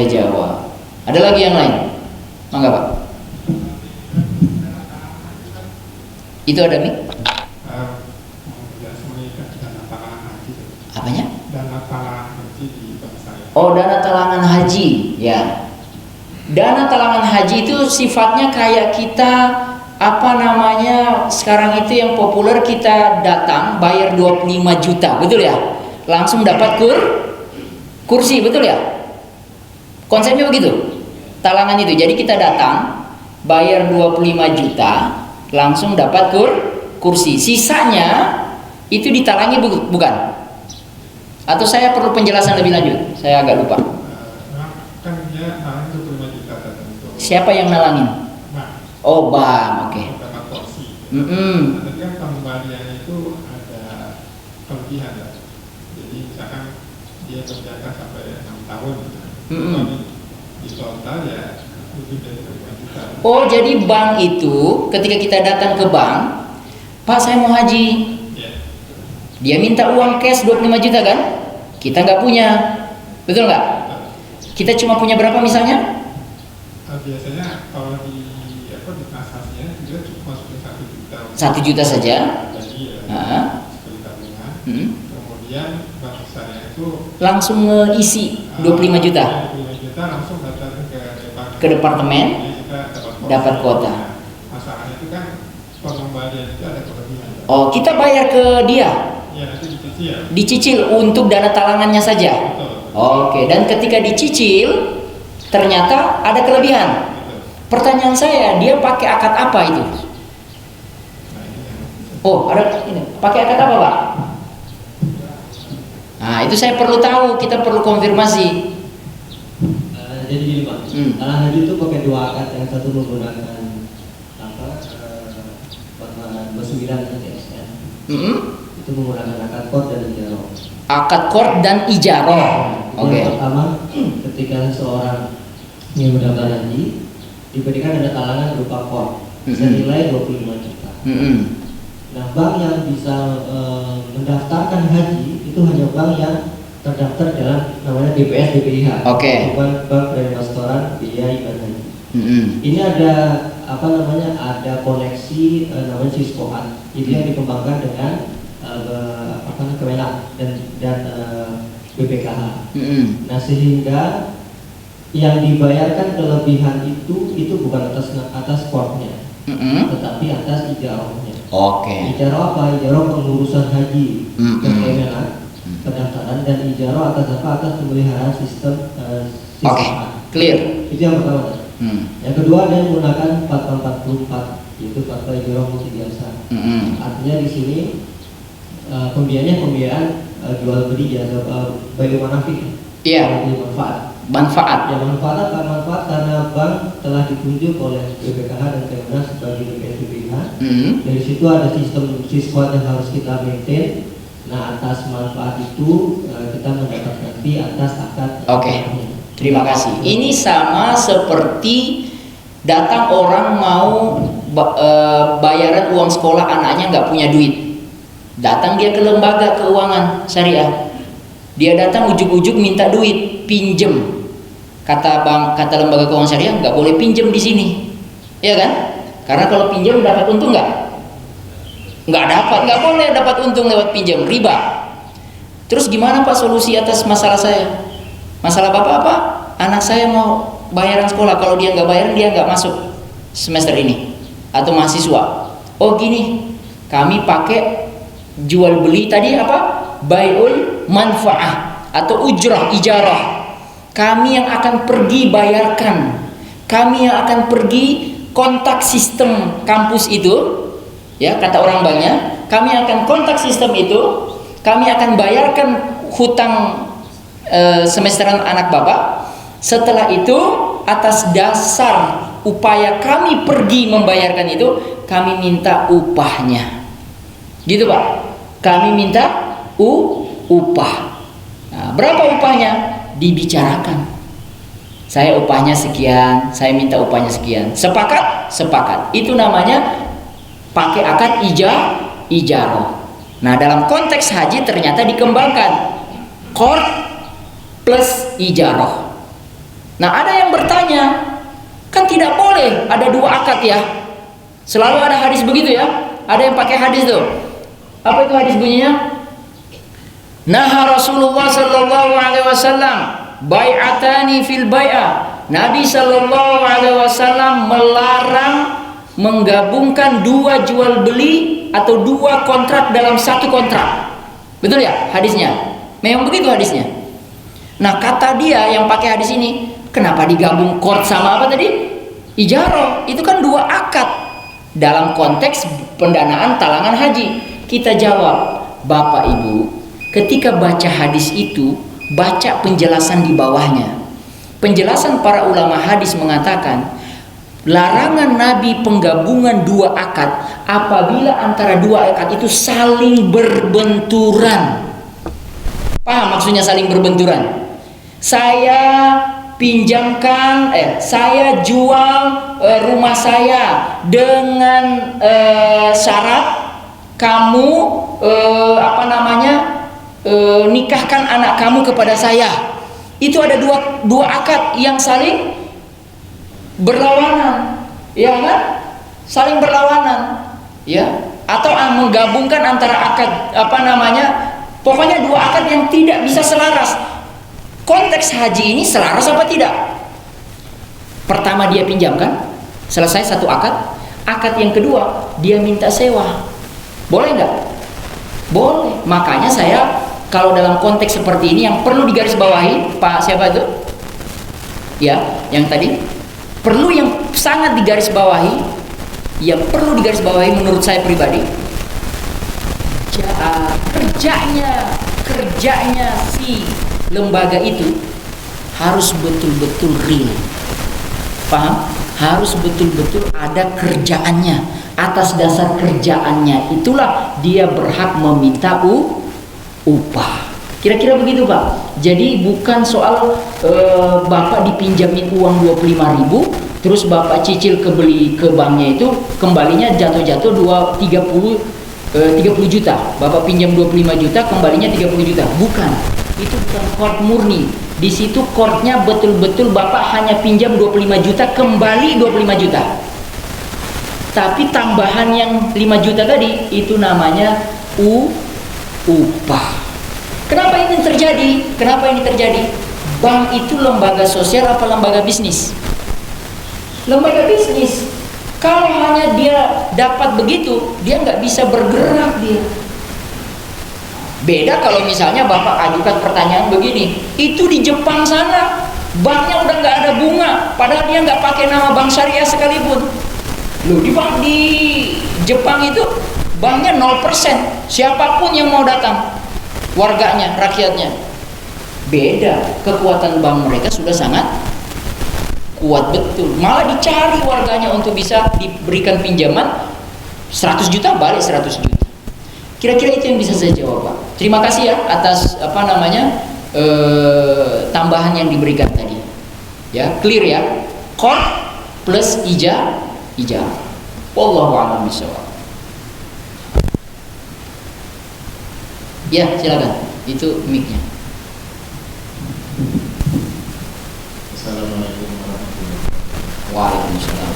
jawab. Ada lagi yang lain? Mangga Pak. Itu ada Mi? Apanya? Dana talangan haji di bank saya. Oh, dana talangan haji, ya. Dana talangan haji itu sifatnya kayak kita sekarang itu yang populer, kita datang bayar 25 juta, betul ya? Langsung dapat kursi, betul ya? Konsepnya begitu. Talangan itu. Jadi kita datang bayar 25 juta, langsung dapat kursi. Sisanya itu ditalangi bukan? Atau saya perlu penjelasan lebih lanjut? Saya agak lupa. Kan dia nalangin 25 juta tertentu. Siapa yang nalangin? Oh, bank, oke. Dapat porsi. Mm-mm. Tapi kan pengembaliannya itu ada kelebihan ya. Jadi misalkan dia kerjakan sampai 6 tahun, di total ya lebih dari 25 juta. Oh, jadi bank itu ketika kita datang ke bank, Pak saya mau haji, dia minta uang cash 25 juta kan? Kita nggak punya, betul nggak? Kita cuma punya berapa misalnya? Biasanya kalau di transaksinya juga cuma masukin 1 juta. 1 juta saja. Jadi ya, seperti tabungan. Kemudian bank besarnya itu langsung isi 25 juta. 25 juta langsung datang ke departemen, dapat kuota. Masalahnya itu kan pengembalian itu ada kelebihan. Oh, kita bayar ke dia. Ya, nanti dicicil. Dicicil untuk dana talangannya saja. Betul. Oke, dan ketika dicicil ternyata ada kelebihan. Pertanyaan saya, dia pakai akad apa itu? Oh, ada ini. Pakai akad apa, Pak? Nah, itu saya perlu tahu, kita perlu konfirmasi. Jadi gini Pak, talangan haji itu pakai 2 akad, yang satu menggunakan warna 29 TSN. Itu menggunakan akad qard dan ijaroh. Akad qard dan ijaroh. Oke. Yang pertama, ketika seorang yang mendaftar haji diberikan ada talangan berupa qard senilai 25 juta. Nah, bank yang bisa mendaftarkan haji itu hanya bank yang terdaftar dalam namanya BPS BPIH. Oke. Bukan bank dari restoran biaya ibadah haji. Ini ada ada koneksi namanya Siskohat. Itu yang dikembangkan dengan Kemenak dan BPKH. Nah, sehingga yang dibayarkan kelebihan itu bukan atas qardnya, tetapi atas ijarohnya. Oke. Ijaroh apa? Ijaroh pengurusan haji ke Kemenak, pendaftaran, dan ijaroh atas apa? Atas pemeliharaan sistem. Oke, clear. Itu yang pertama. Yang kedua, dia menggunakan fatwa 44, yaitu fatwa ijaroh multi biasa. Artinya di sini pembiayaan jual beli jasa bayu manafik. Iya. Manfaat. manfaat. Ya, manfaat karena bank telah ditunjuk oleh BPKH dan Kemenas sebagai BPKH. Dari situ ada sistem siswa yang harus kita maintain. Nah, atas manfaat itu kita mendapatkan fee atas akad. Oke. Terima kasih. Ini sama seperti datang orang mau bayaran uang sekolah anaknya nggak punya duit. Datang dia ke lembaga keuangan syariah. Dia datang ujuk-ujuk minta duit, pinjem. Kata lembaga keuangan syariah nggak boleh pinjem di sini, ya kan? Karena kalau pinjem dapat untung nggak boleh dapat untung lewat pinjam, riba. Terus gimana Pak solusi atas masalah saya? Masalah Bapak apa? Anak saya mau bayaran sekolah, kalau dia nggak bayaran dia nggak masuk semester ini atau mahasiswa. Oh gini, kami pakai jual beli tadi apa? Bai'ul manfaah atau ujrah ijarah. Kami yang akan pergi bayarkan, kami yang akan pergi kontak sistem kampus itu, ya kata orang banknya, kami akan kontak sistem itu, kami akan bayarkan hutang semesteran anak Bapak. Setelah itu atas dasar upaya kami pergi membayarkan itu, kami minta upahnya, gitu Pak. Kami minta upah. Nah, berapa upahnya? Dibicarakan. Saya upahnya sekian, saya minta upahnya sekian. Sepakat? Sepakat. Itu namanya pakai akad ijarah. Nah, dalam konteks haji ternyata dikembangkan qard plus ijarah. Nah, ada yang bertanya, kan tidak boleh ada dua akad ya? Selalu ada hadis begitu ya? Ada yang pakai hadis tuh. Apa itu hadis bunyinya? Naha Rasulullah sallallahu alaihi wasallam bai'atani fil bai'ah. Nabi sallallahu alaihi wasallam melarang menggabungkan dua jual beli atau dua kontrak dalam satu kontrak. Betul ya hadisnya? Memang begitu hadisnya. Nah, kata dia yang pakai hadis ini, kenapa digabung qard sama apa tadi? Ijarah. Itu kan dua akad dalam konteks pendanaan talangan haji. Kita jawab, Bapak Ibu, ketika baca hadis itu, baca penjelasan di bawahnya. Penjelasan para ulama hadis mengatakan, larangan Nabi penggabungan dua akad apabila antara dua akad itu saling berbenturan. Paham maksudnya saling berbenturan? Saya pinjamkan, saya jual rumah saya dengan syarat kamu nikahkan anak kamu kepada saya. Itu ada dua akad yang saling berlawanan, ya kan? Saling berlawanan, ya. Atau menggabungkan antara akad pokoknya dua akad yang tidak bisa selaras. Konteks haji ini selaras apa tidak? Pertama dia pinjamkan, selesai satu akad. Akad yang kedua dia minta sewa. Boleh nggak? Boleh. Makanya saya kalau dalam konteks seperti ini yang perlu digarisbawahi, Pak siapa itu? Ya, yang tadi perlu yang sangat digarisbawahi, yang perlu digarisbawahi menurut saya pribadi. Kerjanya si lembaga itu harus betul-betul real. Paham? Harus betul-betul ada kerjaannya. Atas dasar kerjaannya itulah dia berhak meminta upah. Kira-kira begitu Pak. Jadi bukan soal Bapak dipinjamin uang 25.000, terus Bapak cicil ke banknya itu kembalinya jatuh-jatuh 30 juta. Bapak pinjam 25 juta, kembalinya 30 juta. Bukan. Itu bukan qard murni. Di situ qardnya betul-betul Bapak hanya pinjam 25 juta, kembali 25 juta. Tapi tambahan yang 5 juta tadi itu namanya upah. Kenapa ini terjadi? Bank itu lembaga sosial apa lembaga bisnis? Lembaga bisnis. Kalau hanya dia dapat begitu, dia nggak bisa bergerak dia. Beda kalau misalnya Bapak ajukan pertanyaan begini, itu di Jepang sana banknya udah nggak ada bunga, padahal dia nggak pakai nama bank syariah sekalipun. Loh, di Jepang itu banknya 0%, siapapun yang mau datang, warganya, rakyatnya. Beda, kekuatan bank mereka sudah sangat kuat betul. Malah dicari warganya untuk bisa diberikan pinjaman 100 juta balik 100 juta. Kira-kira itu yang bisa saya jawab, Pak. Terima kasih ya atas tambahan yang diberikan tadi. Ya, clear ya. Qard plus ijazah. Wallahu a'lam bishawab. Ya, silakan. Itu mic-nya. Assalamualaikum warahmatullahi wabarakatuh. Waalaikumsalam.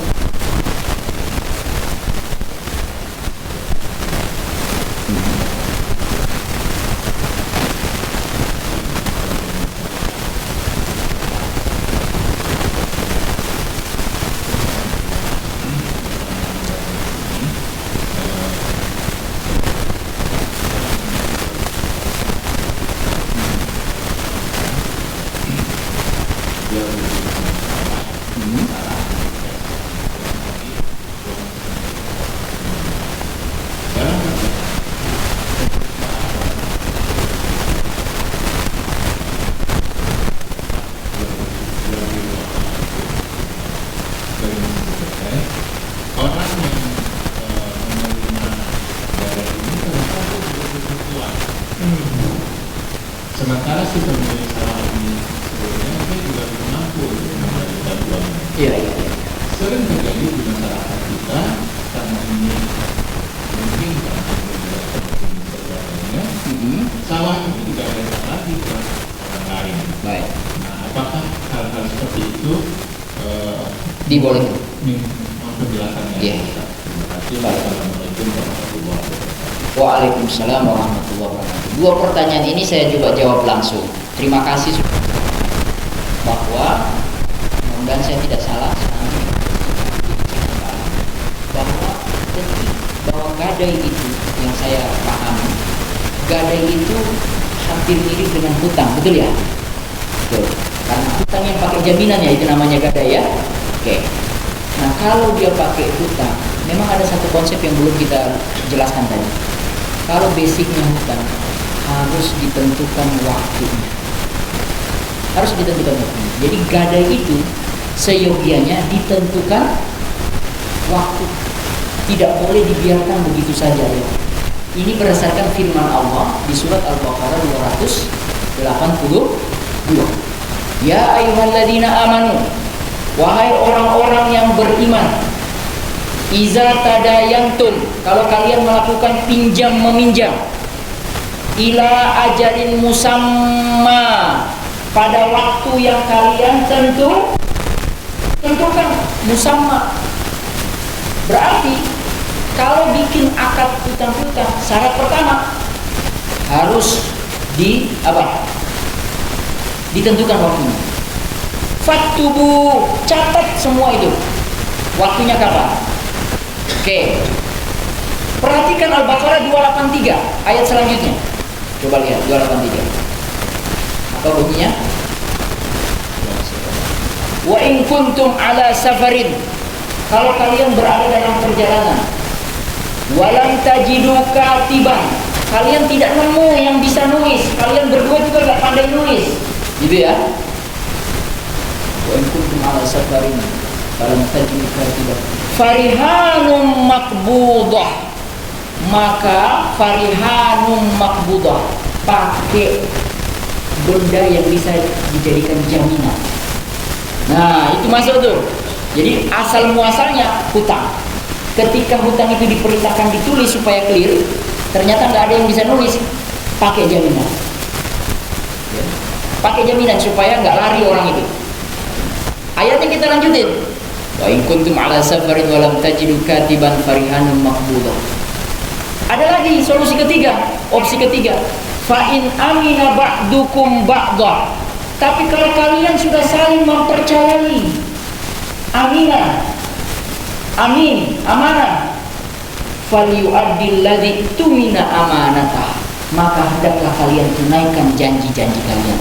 Orang yang menerima darah ini ternyata betul-betul kuat. Sementara si pemilik sawah ini sebelumnya dia juga belum mampu mengendalikan uangnya. Iya. Sering terjadi di masyarakat kita karena ini mungkin karena keluarganya, sawah ini juga ada lagi ke orang lain. Baik. Nah, apakah hal-hal seperti itu Dibolehkan. penjelasannya? Iya. Terima kasih. Assalamualaikum warahmatullahi wabarakatuh. Waalaikumsalam warahmatullahi wabarakatuh. Dua pertanyaan ini saya coba jawab langsung. Terima kasih sudah. Bahwa mudah-mudahan saya tidak salah bahwa gadai itu yang saya pahami, gadai itu hampir mirip dengan hutang, betul ya? Betul. Karena hutang yang pakai jaminan ya, itu namanya gadai ya. Oke. Nah, kalau dia pakai hutang, memang ada satu konsep yang belum kita jelaskan tadi. Kalau basicnya hutang harus ditentukan waktunya. Harus ditentukan waktunya. Jadi gadai itu seyogianya ditentukan waktu. Tidak boleh dibiarkan begitu saja ya. Ini berdasarkan firman Allah di surat Al-Baqarah 282. Ya ayyuhalladzina amanu, wahai orang-orang yang beriman, iza tadayantum, kalau kalian melakukan pinjam meminjam, ila ajalin musamma, pada waktu yang kalian tentukan, musamma. Berarti kalau bikin akad hutang-hutang, syarat pertama harus ditentukan waktunya. Faktubu, catat semua itu. Waktunya kapan? Oke. Perhatikan Al-Baqarah 283 ayat selanjutnya. Coba lihat 283. Apa bunyinya? Wa in kuntum ala safarin, kalau kalian berada dalam perjalanan, walam tajidu katiban, kalian tidak nemu yang bisa nulis, kalian berdua juga gak pandai nulis, gitu ya. Wa in kuntum ala safarin walam tajidu katiban farihanum makbudah, maka farihanum makbudah, pakai benda yang bisa dijadikan jaminan. Nah, itu masuk tuh. Jadi asal muasalnya hutang. Ketika hutang itu diperintahkan ditulis supaya clear, ternyata nggak ada yang bisa nulis, pakai jaminan. Ya. Pakai jaminan supaya nggak lari orang itu. Ayatnya kita lanjutin. Wa in kuntum ala safarin wa lam tajidu katiban farihanun maqbudah. Ada lagi solusi ketiga, opsi ketiga. Fa in amina ba'dukum ba'dha. Tapi kalau kalian sudah saling mempercayai, aminah, amin, amanah, falyu'addil ladzi tumina amanatah, maka hendaklah kalian tunaikan janji-janji kalian.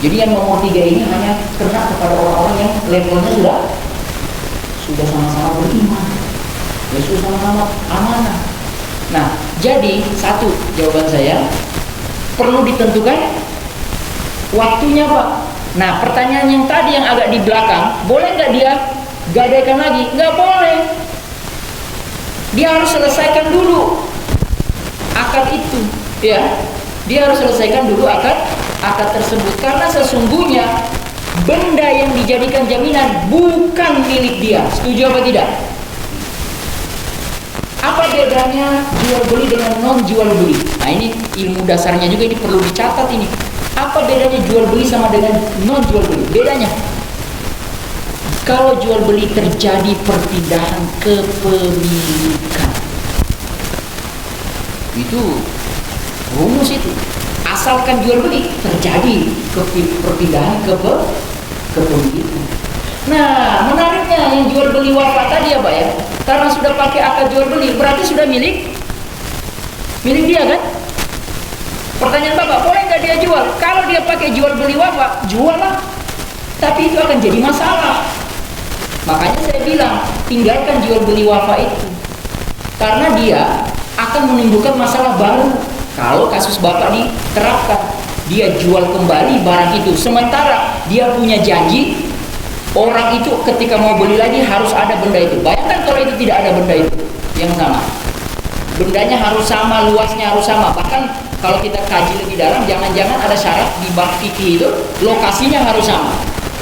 Jadi yang nomor 3 ini hanya kena kepada orang-orang yang levelnya sudah sama-sama beriman, ya sudah sama-sama amanah. Nah, jadi satu jawaban saya, perlu ditentukan waktunya Pak. Nah pertanyaan yang tadi yang agak di belakang, boleh nggak dia gadaikan lagi? Nggak boleh. Dia harus selesaikan dulu akad itu, ya. Dia harus selesaikan dulu akad tersebut, karena sesungguhnya benda yang dijadikan jaminan bukan milik dia. Setuju apa tidak? Apa bedanya jual beli dengan non jual beli? Nah ini ilmu dasarnya juga, ini perlu dicatat ini. Apa bedanya jual beli sama dengan non jual beli? Bedanya, kalau jual beli terjadi perpindahan kepemilikan, itu rumus itu. Asalkan jual beli terjadi perpindahan kepemilikan. Nah menariknya yang jual beli wafat tadi ya Pak ya, karena sudah pakai akad jual beli berarti sudah milik dia kan. Pertanyaan Bapak, boleh nggak dia jual? Kalau dia pakai jual beli wafat, jual lah, tapi itu akan jadi masalah. Makanya saya bilang tinggalkan jual beli wafat itu, karena dia akan menimbulkan masalah baru. Kalau kasus Bapak diterapkan, dia jual kembali barang itu, sementara dia punya janji orang itu ketika mau beli lagi harus ada benda itu. Bayangkan kalau itu tidak ada benda itu yang sama, bendanya harus sama, luasnya harus sama. Bahkan kalau kita kaji lebih dalam, jangan-jangan ada syarat di bab fikih itu lokasinya harus sama.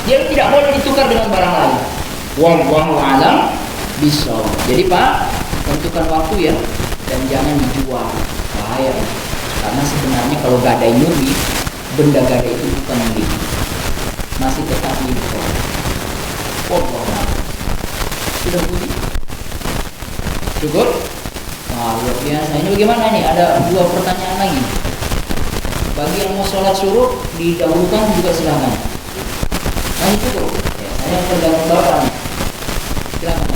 Dia tidak boleh ditukar dengan barang lain. Wallahu a'lam bishawab. Jadi Pak, tentukan waktu ya, dan jangan dijual. Bahaya. Karena sebenarnya kalau gadai murni, benda gadai itu bukan milik, masih tetap milik orang. Wallahu a'lam. Sudah Budi? Cukup? Wah, luar biasa. Ini bagaimana nih? Ada 2 pertanyaan lagi. Bagi yang mau sholat syuruk didahulukan juga silakan. Nah itu tuh, ya, saya tergantung Bapak nih. Silakan.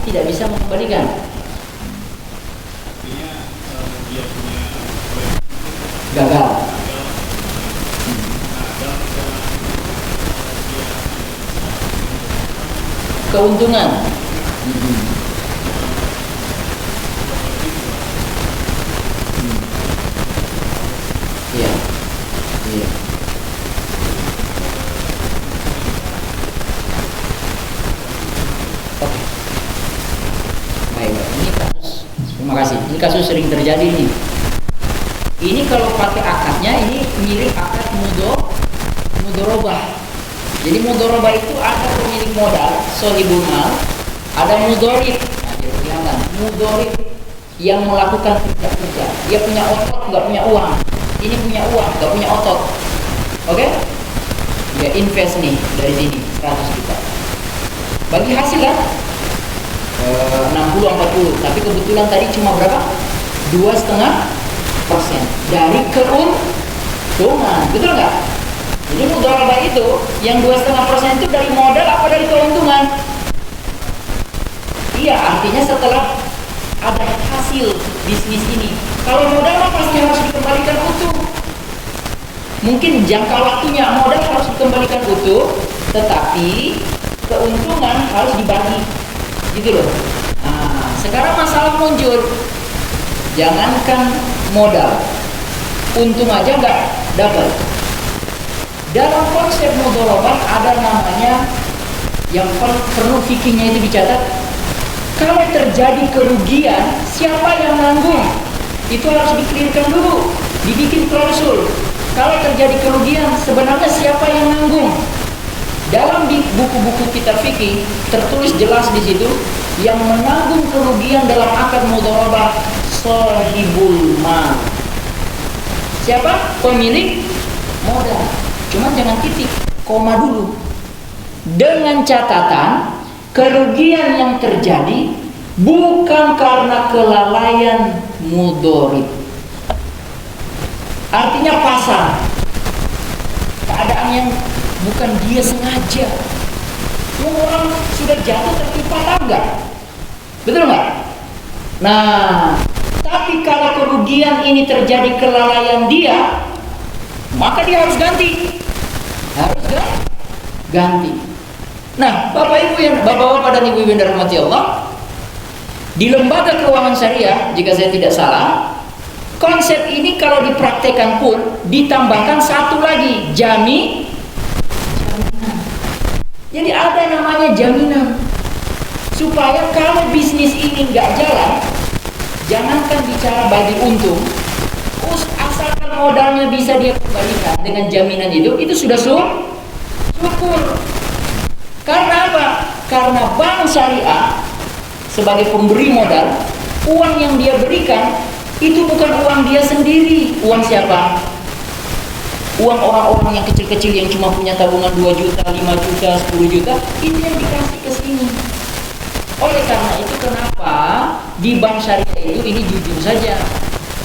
Tidak bisa mengembalikan. Artinya dia punya Gagal. Keuntungan. Iya. Iya. Oke. Baik, ini kasus. Terima kasih. Ini kasus sering terjadi nih. Ini kalau pakai akadnya, ini mirip akad mudorobah. Jadi mudorobah itu ada pemilik modal, sohibul mal, ada mudorib. Nah, jadi kelihatan mudorib yang melakukan kerja. Dia punya otot, nggak punya uang. Ini punya uang, nggak punya otot. Oke? Dia invest nih dari sini 100 juta. Bagi hasil kan 60-40, tapi kebetulan tadi cuma berapa? 2,5% dari keuntungan, betul nggak? Jadi mudharabah itu yang 2,5% itu dari modal apa dari keuntungan? Iya, artinya setelah ada hasil bisnis ini. Kalau modal mah pasti harus dikembalikan utuh. Mungkin jangka waktunya modal harus dikembalikan utuh, tetapi keuntungan harus dibagi, gitu loh. Nah, sekarang masalah muncul. Jangankan modal, untung aja nggak dapat. Dalam konsep mudharabah ada namanya yang perlu fikihnya itu dicatat. Kalau terjadi kerugian, siapa yang nanggung? Itu harus diklirkan dulu, dibikin klausul. Kalau terjadi kerugian, sebenarnya siapa yang nanggung? Dalam di buku-buku kitab fikih tertulis jelas di situ, yang menanggung kerugian dalam akad mudharabah sahibul mal. Siapa? Pemilik modal. Cuma jangan titik, koma dulu. Dengan catatan kerugian yang terjadi bukan karena kelalaian mudorib. Artinya pasar, keadaan yang bukan dia sengaja. Orang sudah jatuh tertimpa tangga, betul nggak? Nah, tapi kalau kerugian ini terjadi kelalaian dia, maka dia harus ganti. Ganti. Nah, Bapak-Bapak dan Ibu-ibu yang dirahmati Allah, di lembaga keuangan syariah, jika saya tidak salah, konsep ini kalau dipraktekkan pun ditambahkan satu lagi, jaminan. Jadi ada namanya jaminan, supaya kalau bisnis ini nggak jalan, jangankan bicara bagi untung, asalkan modalnya bisa dia kembalikan dengan jaminan itu sudah syukur. Karena apa? Karena bank syariah sebagai pemberi modal, uang yang dia berikan itu bukan uang dia sendiri. Uang siapa? Uang orang-orang yang kecil-kecil yang cuma punya tabungan 2 juta, 5 juta, 10 juta, itu yang dikasih ke sini. Oleh karena itu kenapa di bank syariah itu, ini jujur saja,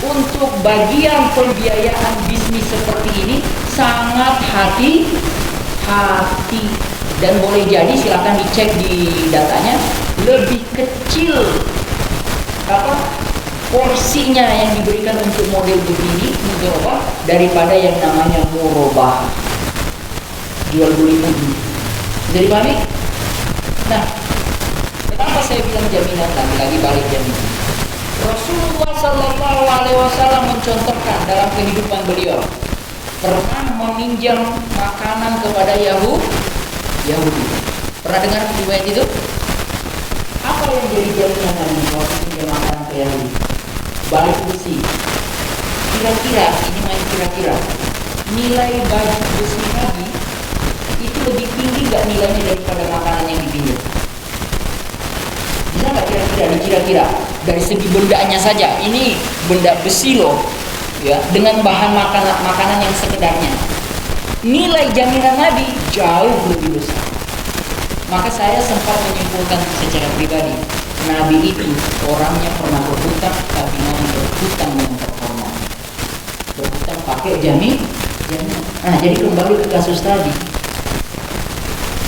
untuk bagian pembiayaan bisnis seperti ini sangat hati-hati. Dan boleh jadi silakan dicek di datanya, lebih kecil porsinya yang diberikan untuk model begini mudorobah daripada yang namanya murobah, jual beli mobil. Jadi pahami? Nah, kenapa saya bilang jaminan, lagi balik jaminan? Rasulullah Sallallahu Alaihi Wasallam mencontohkan dalam kehidupan beliau pernah meminjam makanan kepada Yahudi. Pernah dengar riwayat itu? Apa yang jadi jaminan tadi waktu pinjam makanan ke Yahudi? Balik besi. Kira-kira, ini main kira-kira, nilai baju besi tadi itu lebih tinggi nggak nilainya daripada makanan yang dipinjam? Bisa nggak kira-kira dari segi bendanya saja? Ini benda besi loh, ya, dengan bahan makanan yang sekedarnya. Nilai jaminan Nabi jauh lebih besar. Maka saya sempat menyimpulkan secara pribadi, Nabi itu orangnya pernah berhutang, tapi Nabi berhutang yang terhormat. Berhutang pakai jaminan. Nah, jadi kembali ke kasus tadi.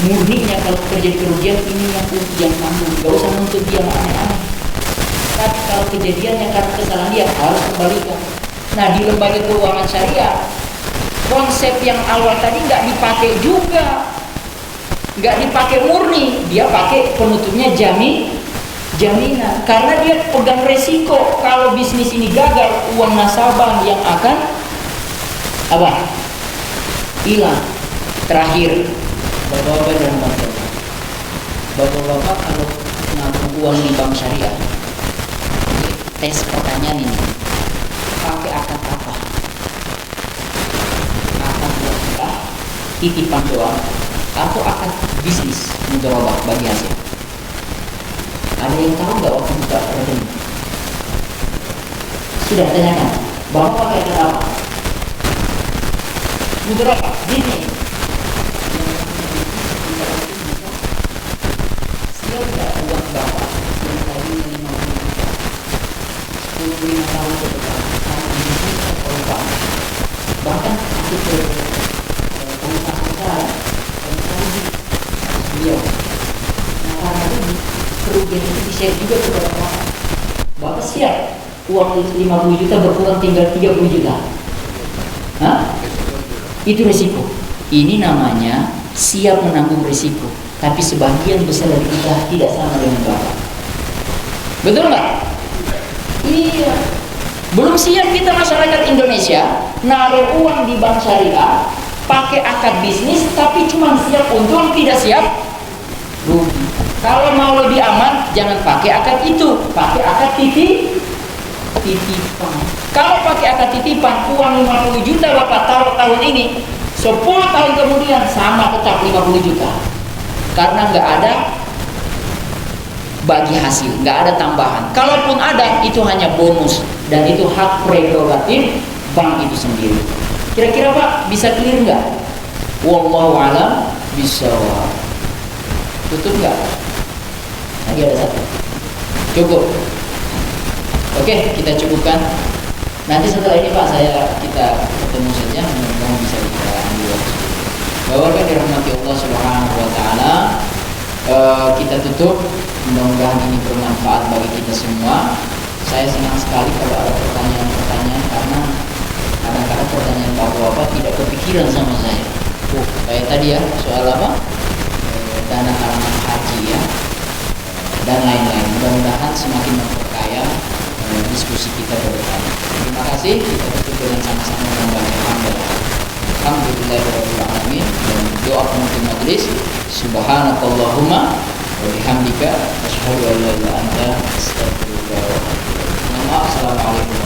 Murninya kalau terjadi kerugian, ini yang tanggung, gak usah nuntut dia aneh-aneh. Tapi kalau kejadiannya karena kesalahan dia, harus kembalikan. Nah, di lembaga keuangan syariah, konsep yang awal tadi nggak dipakai juga, nggak dipakai murni, dia pakai penutupnya jaminan, karena dia pegang resiko kalau bisnis ini gagal, uang nasabah yang akan hilang. Terakhir, bapak-bapak dan bapak-bapak kalau nabung uang di bank syariah, tes pertanyaan ini, pakai akad apa? Titipan doang atau akan bisnis mudorobah bagi hasil? Ada yang tahu nggak waktu buka rekening? Sudah tanyakan, bapak pakai akan apa? Mudorobah, bisnis. Siap nggak uang bapak yang tadi 50 juta, 25 tahun ke depan, sama bisnis atau bank? Bahkan aku beliau. Nah, karena itu kerugian itu di-share juga kepada orang. Bapak siap uang 50 juta berkurang tinggal 30 juta. Itu risiko. Ini namanya siap menanggung risiko. Tapi sebagian besar dari kita tidak sama dengan Bapak. Betul nggak? Iya. Belum siap kita masyarakat Indonesia naruh uang di bank syariah, pakai akad bisnis, tapi cuma siap untung, tidak siap rugi. Kalau mau lebih aman, jangan pakai akad itu, pakai akad titipan. Kalau pakai akad titipan, uang 50 juta Bapak taruh tahun ini, 10 tahun kemudian sama tetap 50 juta. Karena nggak ada bagi hasil, nggak ada tambahan. Kalaupun ada, itu hanya bonus, dan itu hak prerogatif bank itu sendiri. Kira-kira Pak, bisa clear nggak? Wallahu a'lam bishawab. Tutup nggak? Lagi ada satu. Cukup. Oke, kita cukupkan. Nanti setelah ini Pak kita ketemu saja, mudah-mudahan bisa kita ambil waktu. Bawakan dirahmati Allah Subhanahu wa taala. Kita tutup. Mudah-mudahan ini bermanfaat bagi kita semua. Saya senang sekali kalau ada pertanyaan-pertanyaan, karena kadang-kadang pertanyaan Bapak tidak kepikiran sama saya. Kayak tadi ya, soal apa? Dana halangan haji ya, dan lain-lain. Mudah-mudahan semakin memperkaya diskusi kita ke depan. Terima kasih. Kita tutup dengan sama-sama membaca hamdalah. Alhamdulillahirabbil alamin, dan doa penutup majelis. Subhanakallahumma wa bihamdika asyhadu an la ilaha illa anta astaghfiruka wa atubu ilaik. Assalamualaikum.